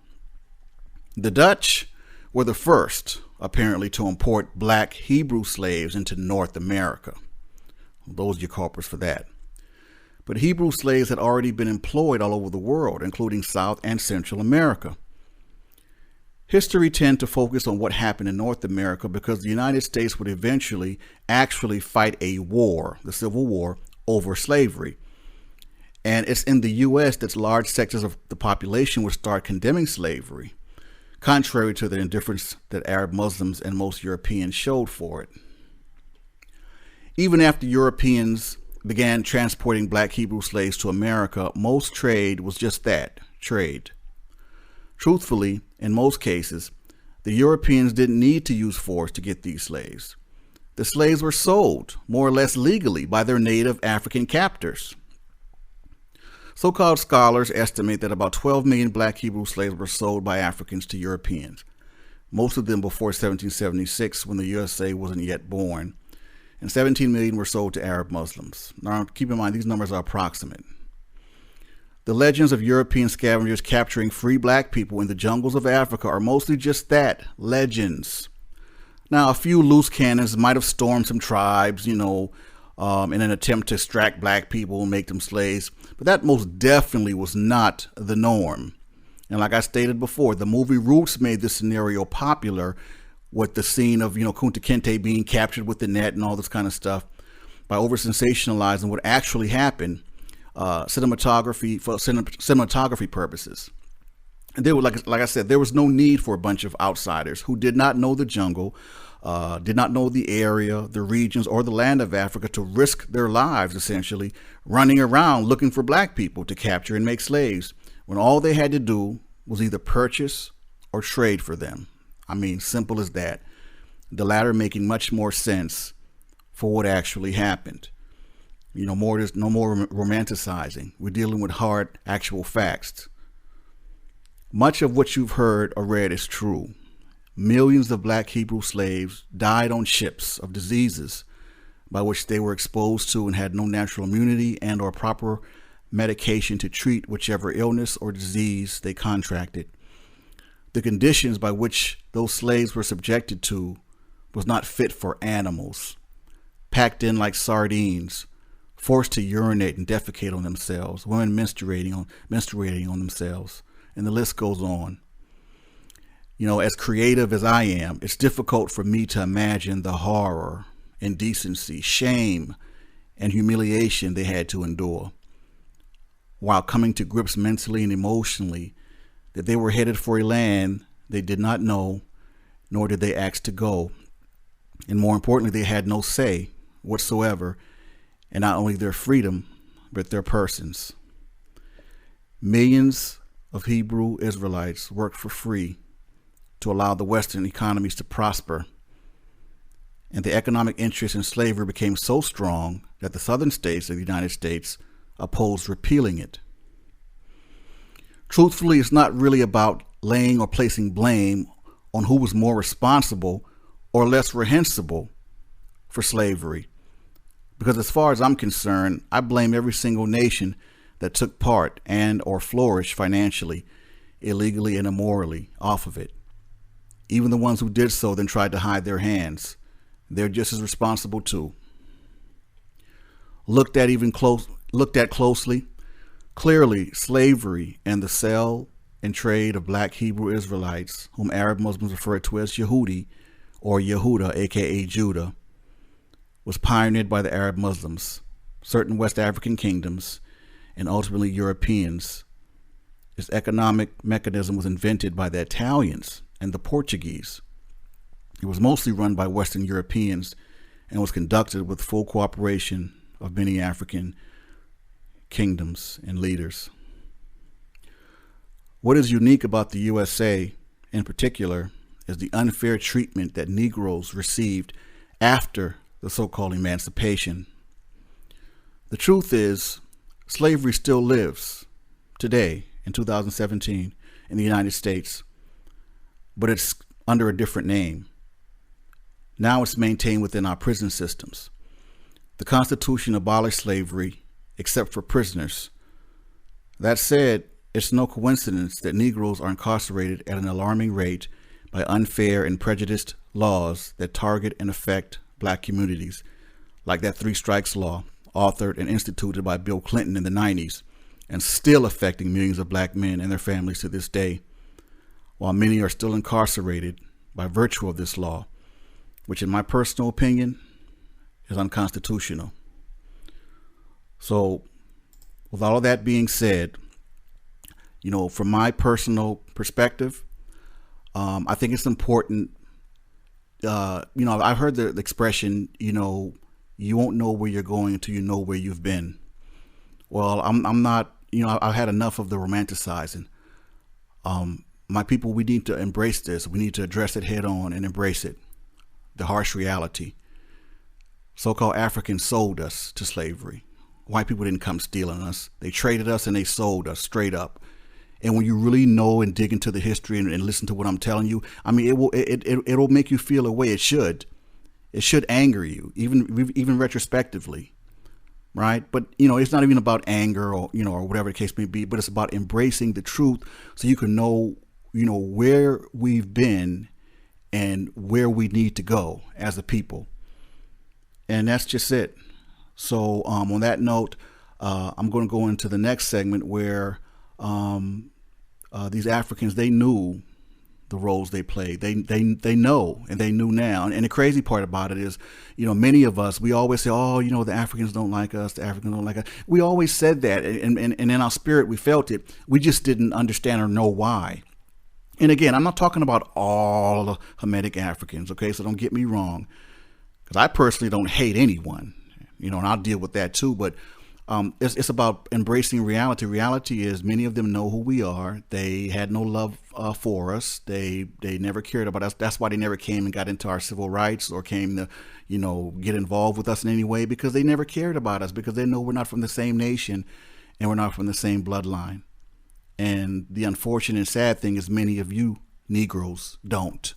The Dutch were the first, apparently, to import black Hebrew slaves into North America. Those are your culprits for that. But Hebrew slaves had already been employed all over the world, including South and Central America. History tends to focus on what happened in North America because the United States would eventually actually fight a war, the Civil War, over slavery. And it's in the U.S. that large sectors of the population would start condemning slavery, contrary to the indifference that Arab Muslims and most Europeans showed for it. Even after Europeans began transporting black Hebrew slaves to America, most trade was just that, trade. Truthfully, in most cases, the Europeans didn't need to use force to get these slaves. The slaves were sold, more or less legally, by their native African captors. So-called scholars estimate that about 12 million black Hebrew slaves were sold by Africans to Europeans, most of them before 1776, when the USA wasn't yet born, and 17 million were sold to Arab Muslims. Now, keep in mind, these numbers are approximate. The legends of European scavengers capturing free black people in the jungles of Africa are mostly just that, legends. Now, a few loose cannons might have stormed some tribes, in an attempt to extract black people and make them slaves, but that most definitely was not the norm. And like I stated before, the movie Roots made this scenario popular with the scene of, Kunta Kinte being captured with the net and all this kind of stuff by over-sensationalizing what actually happened. Cinematography for cinematography purposes. And there was, like I said, there was no need for a bunch of outsiders who did not know the jungle, did not know the area, the regions, or the land of Africa to risk their lives, essentially, running around looking for black people to capture and make slaves, when all they had to do was either purchase or trade for them. I mean, simple as that. The latter making much more sense for what actually happened. No more romanticizing. We're dealing with hard, actual facts. Much of what you've heard or read is true. Millions of black Hebrew slaves died on ships of diseases by which they were exposed to and had no natural immunity and or proper medication to treat whichever illness or disease they contracted. The conditions by which those slaves were subjected to was not fit for animals, packed in like sardines, forced to urinate and defecate on themselves, women menstruating on themselves, and the list goes on. As creative as I am, it's difficult for me to imagine the horror, indecency, shame, and humiliation they had to endure, while coming to grips mentally and emotionally that they were headed for a land they did not know, nor did they ask to go. And more importantly, they had no say whatsoever in not only their freedom, but their persons. Millions of Hebrew Israelites worked for free to allow the Western economies to prosper. And the economic interest in slavery became so strong that the southern states of the United States opposed repealing it. Truthfully, it's not really about laying or placing blame on who was more responsible or less reprehensible for slavery. Because as far as I'm concerned, I blame every single nation that took part and or flourished financially, illegally and immorally off of it. Even the ones who did so then tried to hide their hands. They're just as responsible too. Looked at closely, clearly slavery and the sale and trade of black Hebrew Israelites, whom Arab Muslims refer to as Yehudi or Yehuda, aka Judah, was pioneered by the Arab Muslims, certain West African kingdoms, and ultimately Europeans. This economic mechanism was invented by the Italians and the Portuguese. It was mostly run by Western Europeans and was conducted with full cooperation of many African kingdoms and leaders. What is unique about the USA in particular is the unfair treatment that Negroes received after the so-called emancipation. The truth is, slavery still lives today in 2017 in the United States, but it's under a different name. Now it's maintained within our prison systems. The Constitution abolished slavery except for prisoners. That said, it's no coincidence that Negroes are incarcerated at an alarming rate by unfair and prejudiced laws that target and affect black communities, like that 3 strikes law, authored and instituted by Bill Clinton in the 90s, and still affecting millions of black men and their families to this day, while many are still incarcerated by virtue of this law, which in my personal opinion is unconstitutional. So with all of that being said, from my personal perspective, I think it's important. I've heard the expression, you won't know where you're going until you know where you've been. Well, I'm not, I've had enough of the romanticizing. My people, we need to embrace this. We need to address it head on and embrace it. The harsh reality. So-called Africans sold us to slavery. White people didn't come stealing us. They traded us and they sold us straight up. And when you really know and dig into the history and listen to what I'm telling you, I mean, it'll make you feel a way. It should anger you, even retrospectively, right? But it's not even about anger or whatever the case may be. But it's about embracing the truth so you can know where we've been and where we need to go as a people. And that's just it. So on that note, I'm going to go into the next segment where these Africans, they knew the roles they played. They know, and they knew now. And the crazy part about it is, many of us, we always say, oh, the Africans don't like us. The Africans don't like us. We always said that. And in our spirit, we felt it. We just didn't understand or know why. And again, I'm not talking about all the Hamitic Africans, okay? So don't get me wrong, because I personally don't hate anyone, and I'll deal with that too. But it's about embracing reality. Reality is many of them know who we are. They had no love for us. They never cared about us. That's why they never came and got into our civil rights or came to, get involved with us in any way, because they never cared about us, because they know we're not from the same nation and we're not from the same bloodline. And the unfortunate and sad thing is many of you Negroes don't.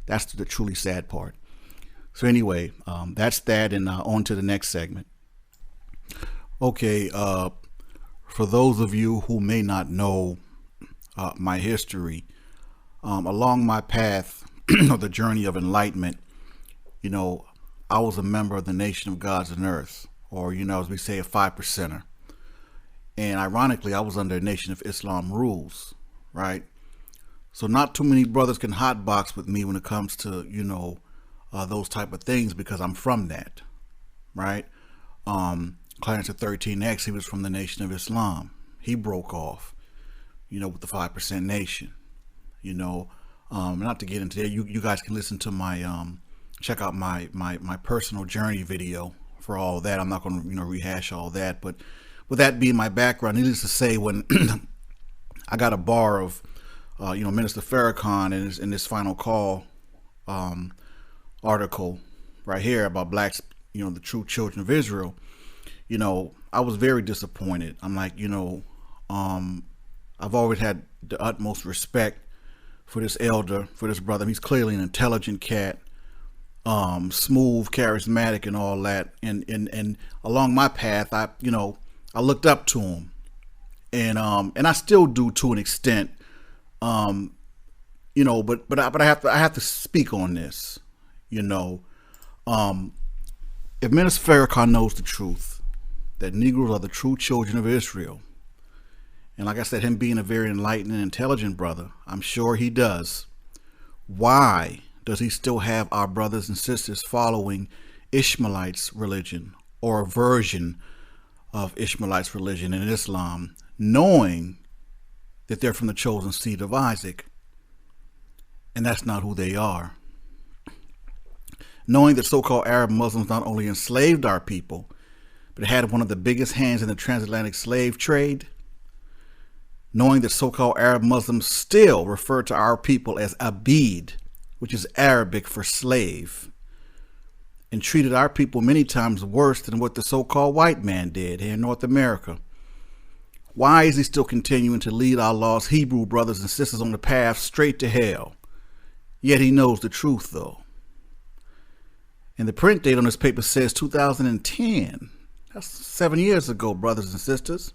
That's the truly sad part. So anyway, that's that, and on to the next segment. Okay, for those of you who may not know my history, along my path of the journey of enlightenment, I was a member of the Nation of Gods and Earth, or, as we say, a 5%er. And ironically, I was under Nation of Islam rules, right? So not too many brothers can hotbox with me when it comes to, those type of things, because I'm from that, right? Clarence of 13X, he was from the Nation of Islam. He broke off, with the 5% Nation, not to get into that. You guys can listen to my, check out my personal journey video for all that. I'm not going to, rehash all that, but with that being my background, needless to say, when I got a bar of, Minister Farrakhan in this final call article right here about blacks, the true children of Israel, I was very disappointed. I'm like, I've always had the utmost respect for this elder, for this brother. He's clearly an intelligent cat, smooth, charismatic, and all that. And along my path, I looked up to him, and I still do to an extent, but I have to speak on this, If Minister Farrakhan knows the truth, that Negroes are the true children of Israel, and like I said, him being a very enlightened and intelligent brother, I'm sure he does. Why does he still have our brothers and sisters following Ishmaelites religion, or a version of Ishmaelites religion in Islam, knowing that they're from the chosen seed of Isaac, and that's not who they are? Knowing that so-called Arab Muslims not only enslaved our people, but had one of the biggest hands in the transatlantic slave trade. Knowing that so-called Arab Muslims still refer to our people as Abid, which is Arabic for slave, and treated our people many times worse than what the so-called white man did here in North America. Why is he still continuing to lead our lost Hebrew brothers and sisters on the path straight to hell? Yet he knows the truth, though. And the print date on this paper says 2010. That's 7 years ago, brothers and sisters.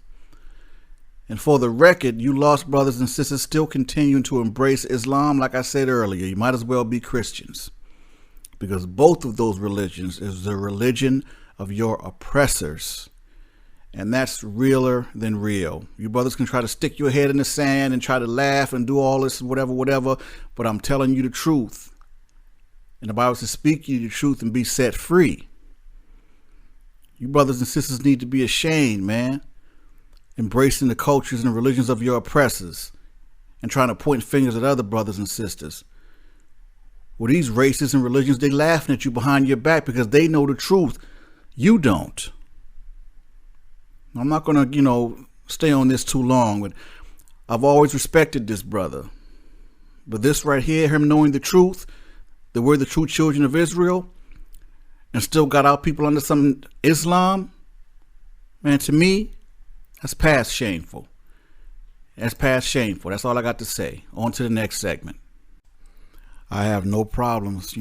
And for the record, you lost brothers and sisters still continuing to embrace Islam. Like I said earlier, you might as well be Christians, because both of those religions is the religion of your oppressors. And that's realer than real. You brothers can try to stick your head in the sand and try to laugh and do all this, whatever, but I'm telling you the truth. And the Bible says, speak you the truth and be set free. You brothers and sisters need to be ashamed, man. Embracing the cultures and religions of your oppressors and trying to point fingers at other brothers and sisters. Well, these races and religions, they laughing at you behind your back because they know the truth. You don't. I'm not going to, stay on this too long, but I've always respected this brother. But this right here, him knowing the truth, that we're the true children of Israel, and still got our people under some Islam, man, to me, that's past shameful. That's past shameful. That's all I got to say. On to the next segment. I have no problems,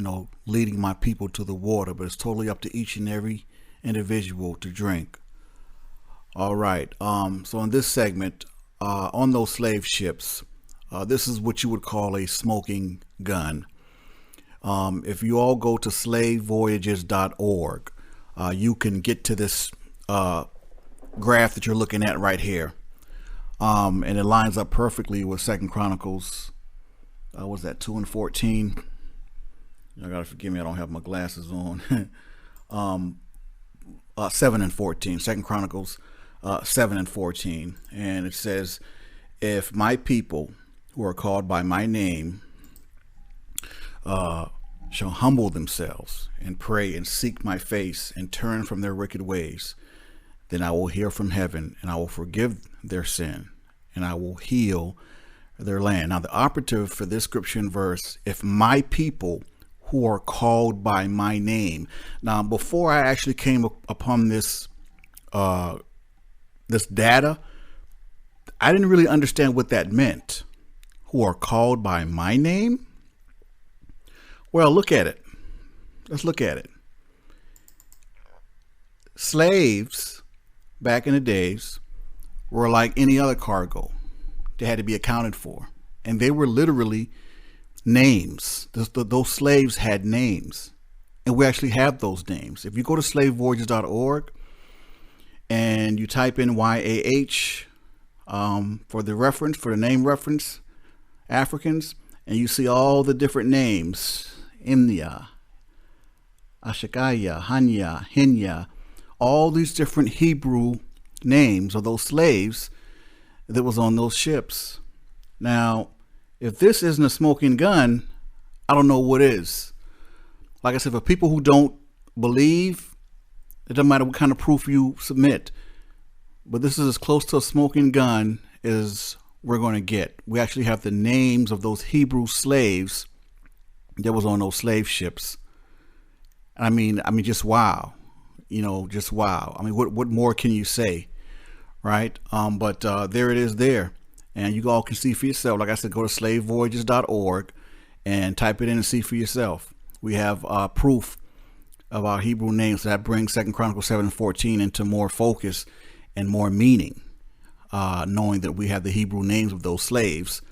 leading my people to the water, but it's totally up to each and every individual to drink. All right. So in this segment, on those slave ships, this is what you would call a smoking gun. If you all go to slavevoyages.org, you can get to this graph that you're looking at right here. And it lines up perfectly with 2 Chronicles, was that 2 and 14? You gotta forgive me, I don't have my glasses on. 7 and 14, 2 Chronicles 7 and 14. And it says, if my people who are called by my name shall humble themselves and pray and seek my face and turn from their wicked ways, then I will hear from heaven and I will forgive their sin and I will heal their land. Now, the operative for this scripture and verse, if my people who are called by my name. Now, before I actually came upon this this data, I didn't really understand what that meant. Who are called by my name? Well, look at it. Let's look at it. Slaves back in the days were like any other cargo. They had to be accounted for. And they were literally names. Those slaves had names. And we actually have those names. If you go to slavevoyages.org and you type in YAH for the name reference, Africans, and you see all the different names, Imnia, Ashakaya, Hanya, Hinya, all these different Hebrew names of those slaves that was on those ships. Now, if this isn't a smoking gun, I don't know what is. Like I said, for people who don't believe, it doesn't matter what kind of proof you submit. But this is as close to a smoking gun as we're going to get. We actually have the names of those Hebrew slaves that was on those slave ships. I mean, just wow. Just wow. I mean, what more can you say? Right? But there it is there. And you all can see for yourself. Like I said, go to slavevoyages.org and type it in and see for yourself. We have proof of our Hebrew names that brings 2 Chronicles 7:14 into more focus and more meaning, knowing that we have the Hebrew names of those slaves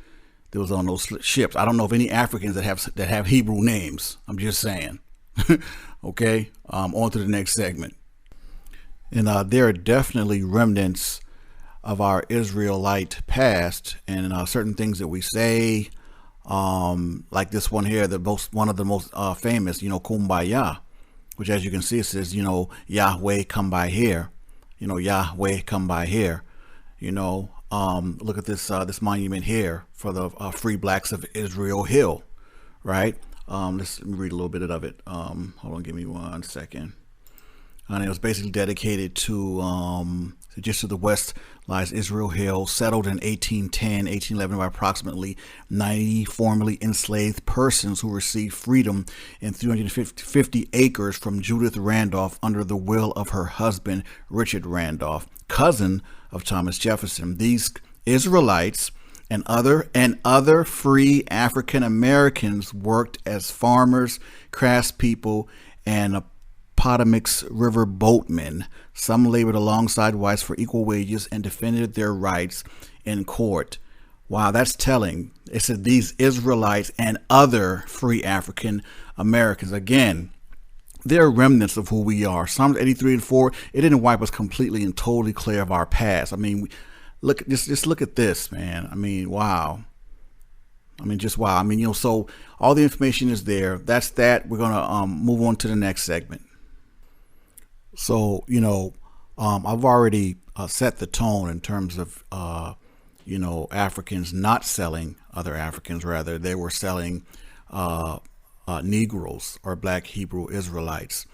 that was on those ships. I don't know of any Africans that have Hebrew names. I'm just saying. Okay, on to the next segment. And there are definitely remnants of our Israelite past and certain things that we say, like this one here, one of the most famous, Kumbaya, which, as you can see, it says, Yahweh come by here, Yahweh come by here, look at this monument here for the Free Blacks of Israel Hill, right? Let me read a little bit of it. Hold on, give me 1 second. And it was basically dedicated to just to the west lies Israel Hill, settled in 1810, 1811 by approximately 90 formerly enslaved persons who received freedom in 350 acres from Judith Randolph under the will of her husband, Richard Randolph, cousin of Thomas Jefferson. These Israelites and other free African Americans worked as farmers, craftspeople, and Potomac's River boatmen. Some labored alongside whites for equal wages and defended their rights in court. Wow, that's telling. It said these Israelites and other free African Americans. Again, they're remnants of who we are. Psalms 83:4, it didn't wipe us completely and totally clear of our past. I mean, just look at this, man. I mean, wow. I mean, just wow. I mean, so all the information is there. That's that. We're going to move on to the next segment. So, I've already set the tone in terms of, Africans not selling other Africans. Rather, they were selling Negroes or Black Hebrew Israelites.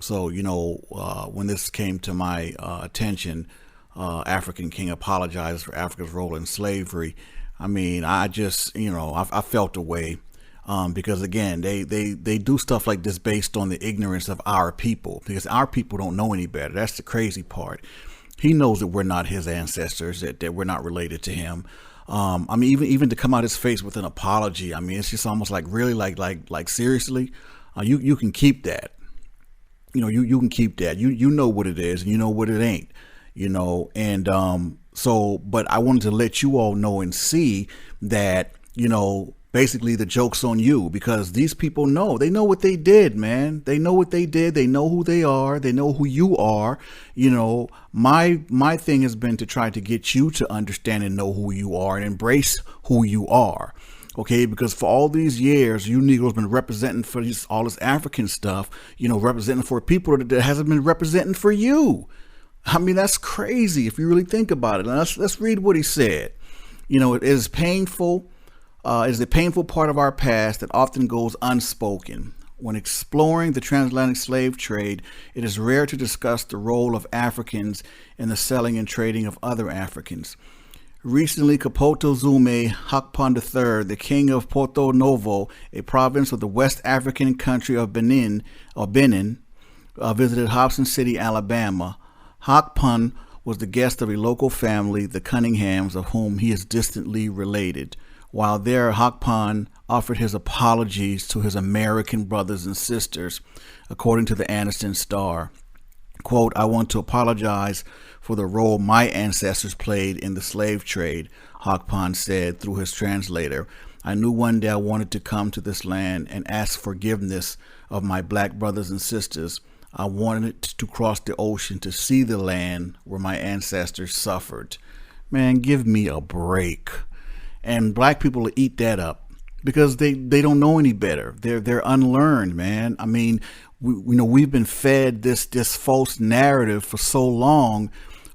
So, when this came to my attention, African King apologized for Africa's role in slavery. I mean, I just, I felt a way because, again, they do stuff like this based on the ignorance of our people, because our people don't know any better. That's the crazy part. He knows that we're not his ancestors, that we're not related to him. I mean, even to come out his face with an apology, I mean, it's just almost like, really, like seriously, you can keep that. You can keep that. You know what it is and you know what it ain't, and so, but I wanted to let you all know and see that, basically the joke's on you, because these people they know what they did, man. They know what they did. They know who they are. They know who you are. My thing has been to try to get you to understand and know who you are and embrace who you are. Okay, because for all these years, you Negroes been representing for all this African stuff, representing for people that hasn't been representing for you. I mean, that's crazy if you really think about it. Now, let's read what he said. It is painful. It is a painful part of our past that often goes unspoken. When exploring the transatlantic slave trade, it is rare to discuss the role of Africans in the selling and trading of other Africans. Recently, Capoto Zume Hakpan III, the king of Porto Novo, a province of the West African country of Benin, visited Hobson City, Alabama. Hakpan was the guest of a local family, the Cunninghams, of whom he is distantly related. While there, Hakpan offered his apologies to his American brothers and sisters, according to the Anderson Star. Quote, "I want to apologize for the role my ancestors played in the slave trade," Hakpan said through his translator. "I knew one day I wanted to come to this land and ask forgiveness of my black brothers and sisters. I wanted to cross the ocean to see the land where my ancestors suffered." Man, give me a break. And black people will eat that up because they don't know any better. They're unlearned, man. I mean, we've been fed this false narrative for so long.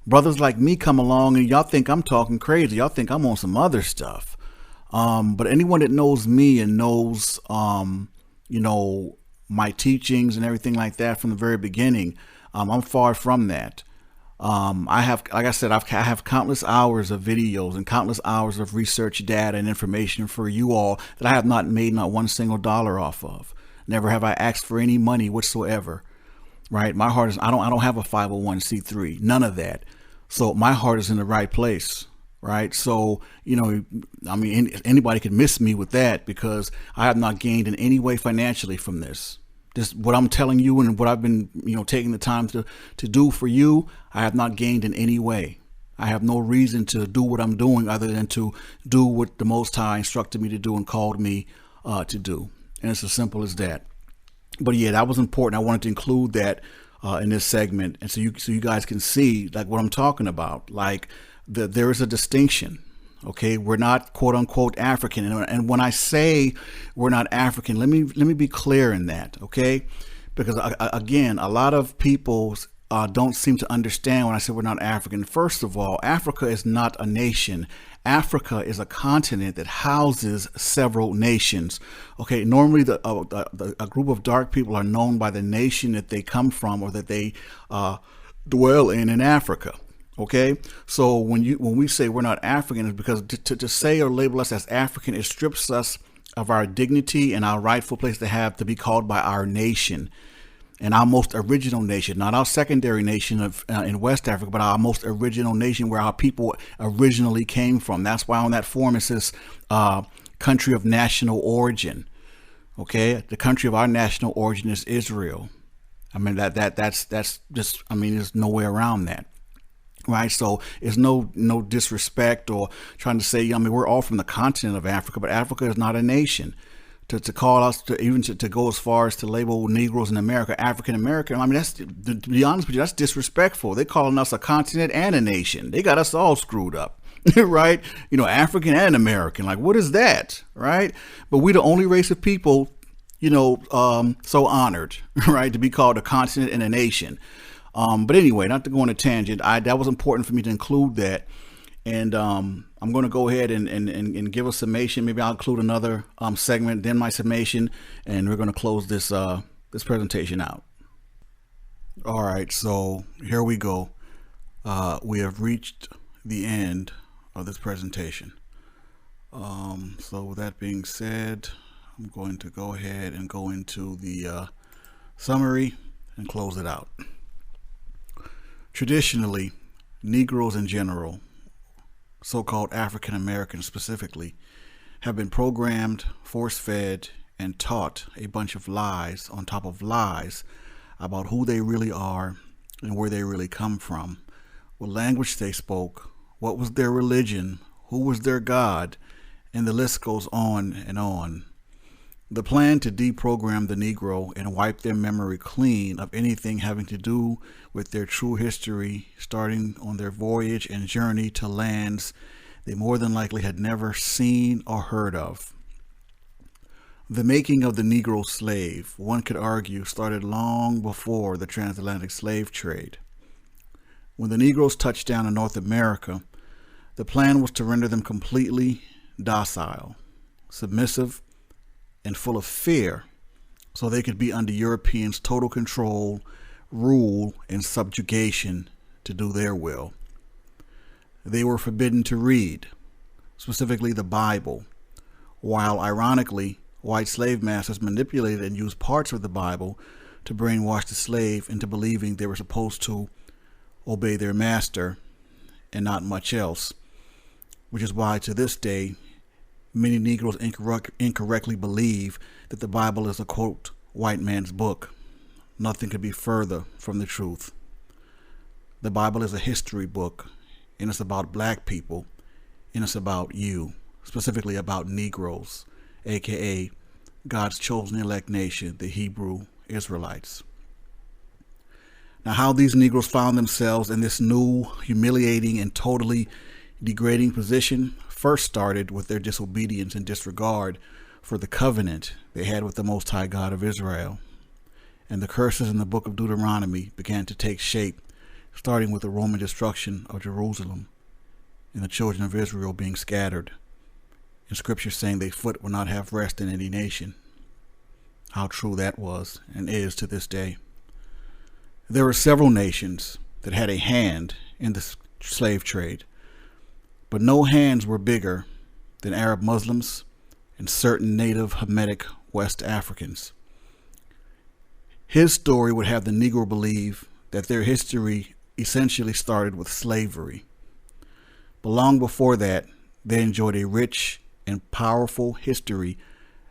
Brothers like me come along and y'all think I'm talking crazy. Y'all think I'm on some other stuff. But anyone that knows me and knows, my teachings and everything like that from the very beginning, I'm far from that. I have, like I said, I have countless hours of videos and countless hours of research data and information for you all that I have not made not one single dollar off of. Never have I asked for any money whatsoever, right? My heart is, I don't have a 501c3, none of that. So my heart is in the right place, right? So, I mean, anybody could miss me with that because I have not gained in any way financially from this. Just what I'm telling you and what I've been, taking the time to do for you, I have not gained in any way. I have no reason to do what I'm doing other than to do what the Most High instructed me to do and called me to do. And it's as simple as that. But yeah, that was important. I wanted to include that in this segment, and so you guys can see like what I'm talking about. Like there is a distinction. Okay, we're not quote unquote African, and when I say we're not African, let me be clear in that. Okay, because again, a lot of people don't seem to understand when I say we're not African. First of all, Africa is not a nation. Africa is a continent that houses several nations. Okay, normally a group of dark people are known by the nation that they come from or that they dwell in Africa. Okay, so when we say we're not African, it's because to say or label us as African, it strips us of our dignity and our rightful place to be called by our nation. And our most original nation, not our secondary nation in West Africa, but our most original nation where our people originally came from. That's why on that form it says country of national origin. Okay, the country of our national origin is Israel. I mean that's just, I mean, there's no way around that. Right, so it's no disrespect or trying to say, I mean, we're all from the continent of Africa, but Africa is not a nation. to call us to go as far as to label Negroes in America African American. I mean, that's, to be honest with you, that's disrespectful. They're calling us a continent and a nation. They got us all screwed up, right? You know, African and American. Like, what is that, right? But we're the only race of people, you know, so honored, right, to be called a continent and a nation. But anyway, not to go on a tangent, that was important for me to include that. And I'm going to go ahead and give a summation. Maybe I'll include another segment, then my summation, and we're going to close this this presentation out. All right, so here we go. We have reached the end of this presentation. So with that being said, I'm going to go ahead and go into the summary and close it out. Traditionally, Negroes in general, so-called African Americans specifically, have been programmed, force-fed, and taught a bunch of lies on top of lies about who they really are and where they really come from, what language they spoke, what was their religion, who was their God, and the list goes on and on. The plan to deprogram the Negro and wipe their memory clean of anything having to do with their true history, starting on their voyage and journey to lands they more than likely had never seen or heard of. The making of the Negro slave, one could argue, started long before the transatlantic slave trade. When the Negroes touched down in North America, the plan was to render them completely docile, submissive, and full of fear, so they could be under Europeans' total control, rule, and subjugation to do their will. They were forbidden to read, specifically the Bible, while ironically, white slave masters manipulated and used parts of the Bible to brainwash the slave into believing they were supposed to obey their master and not much else, which is why to this day, many Negroes incorrectly believe that the Bible is a, quote, white man's book. Nothing could be further from the truth. The Bible is a history book, and it's about black people, and it's about you, specifically about Negroes, aka God's chosen elect nation, the Hebrew Israelites. Now, how these Negroes found themselves in this new, humiliating, and totally degrading position first started with their disobedience and disregard for the covenant they had with the Most High God of Israel. And the curses in the book of Deuteronomy began to take shape, starting with the Roman destruction of Jerusalem and the children of Israel being scattered, and scripture saying their foot will not have rest in any nation. How true that was and is to this day. There were several nations that had a hand in the slave trade, but no hands were bigger than Arab Muslims and certain native Hamitic West Africans. His story would have the Negro believe that their history essentially started with slavery. But long before that, they enjoyed a rich and powerful history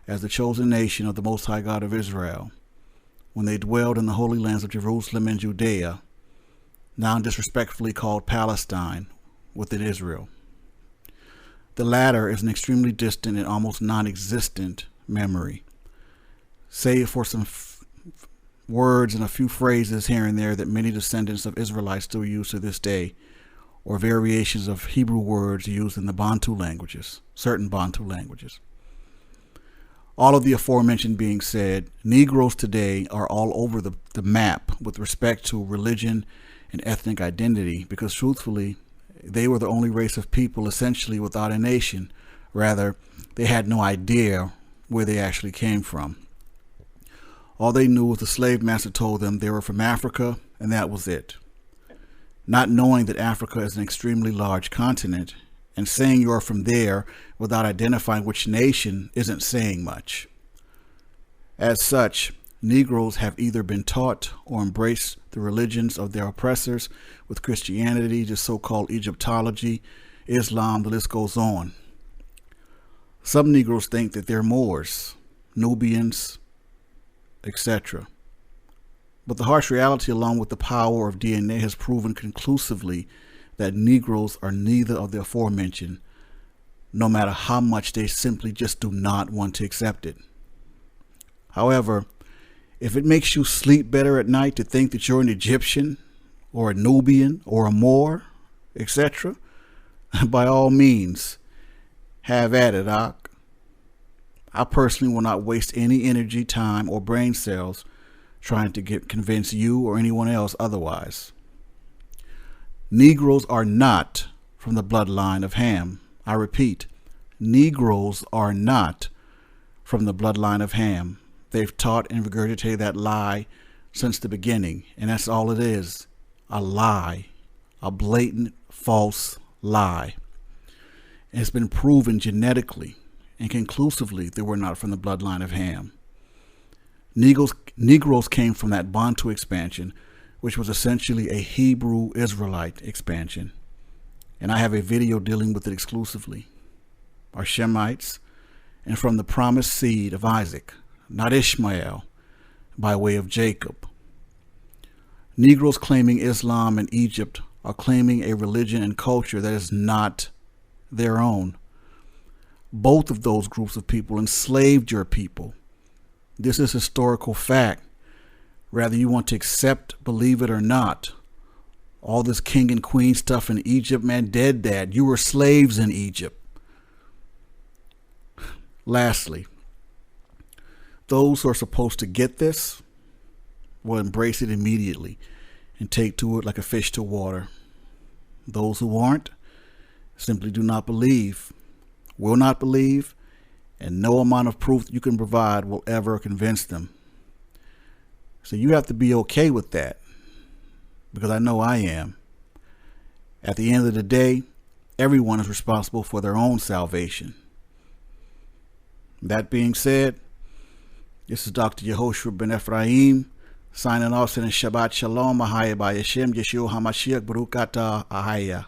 as the chosen nation of the Most High God of Israel, when they dwelled in the holy lands of Jerusalem and Judea, now disrespectfully called Palestine, within Israel. The latter is an extremely distant and almost non-existent memory, save for some words and a few phrases here and there that many descendants of Israelites still use to this day, or variations of Hebrew words used in the Bantu languages, certain Bantu languages. All of the aforementioned being said, Negroes today are all over the map with respect to religion and ethnic identity, because truthfully, they were the only race of people essentially without a nation. Rather, they had no idea where they actually came from. All they knew was the slave master told them they were from Africa, and that was it. Not knowing that Africa is an extremely large continent, and saying you're from there without identifying which nation isn't saying much. As such, Negroes have either been taught or embraced the religions of their oppressors, with Christianity, the so-called Egyptology, Islam, the list goes on. Some Negroes think that they're Moors, Nubians, etc. But the harsh reality, along with the power of DNA, has proven conclusively that Negroes are neither of the aforementioned, no matter how much they simply just do not want to accept it. However, if it makes you sleep better at night to think that you're an Egyptian or a Nubian or a Moor, etc., by all means, have at it, Ak. I personally will not waste any energy, time, or brain cells trying to convince you or anyone else otherwise. Negroes are not from the bloodline of Ham. I repeat, Negroes are not from the bloodline of Ham. They've taught and regurgitated that lie since the beginning, and that's all it is, a lie, a blatant, false lie. And it's been proven genetically and conclusively that we're not from the bloodline of Ham. Negroes came from that Bantu expansion, which was essentially a Hebrew Israelite expansion. And I have a video dealing with it exclusively. Are Shemites, and from the promised seed of Isaac, not Ishmael, by way of Jacob. Negroes claiming Islam in Egypt are claiming a religion and culture that is not their own. Both of those groups of people enslaved your people. This is historical fact. Whether you want to accept, believe it or not. All this king and queen stuff in Egypt, man, dead dad. You were slaves in Egypt. Lastly, those who are supposed to get this will embrace it immediately and take to it like a fish to water. Those who aren't simply do not believe, will not believe, and no amount of proof that you can provide will ever convince them. So you have to be okay with that, because I know I am. At the end of the day, everyone is responsible for their own salvation. That being said, this is Dr. Yehoshua Ben Ephraim signing off, saying Shabbat Shalom, Ahaya by Yeshem, Yeshua HaMashiach, Baruch Atah, Ahaya.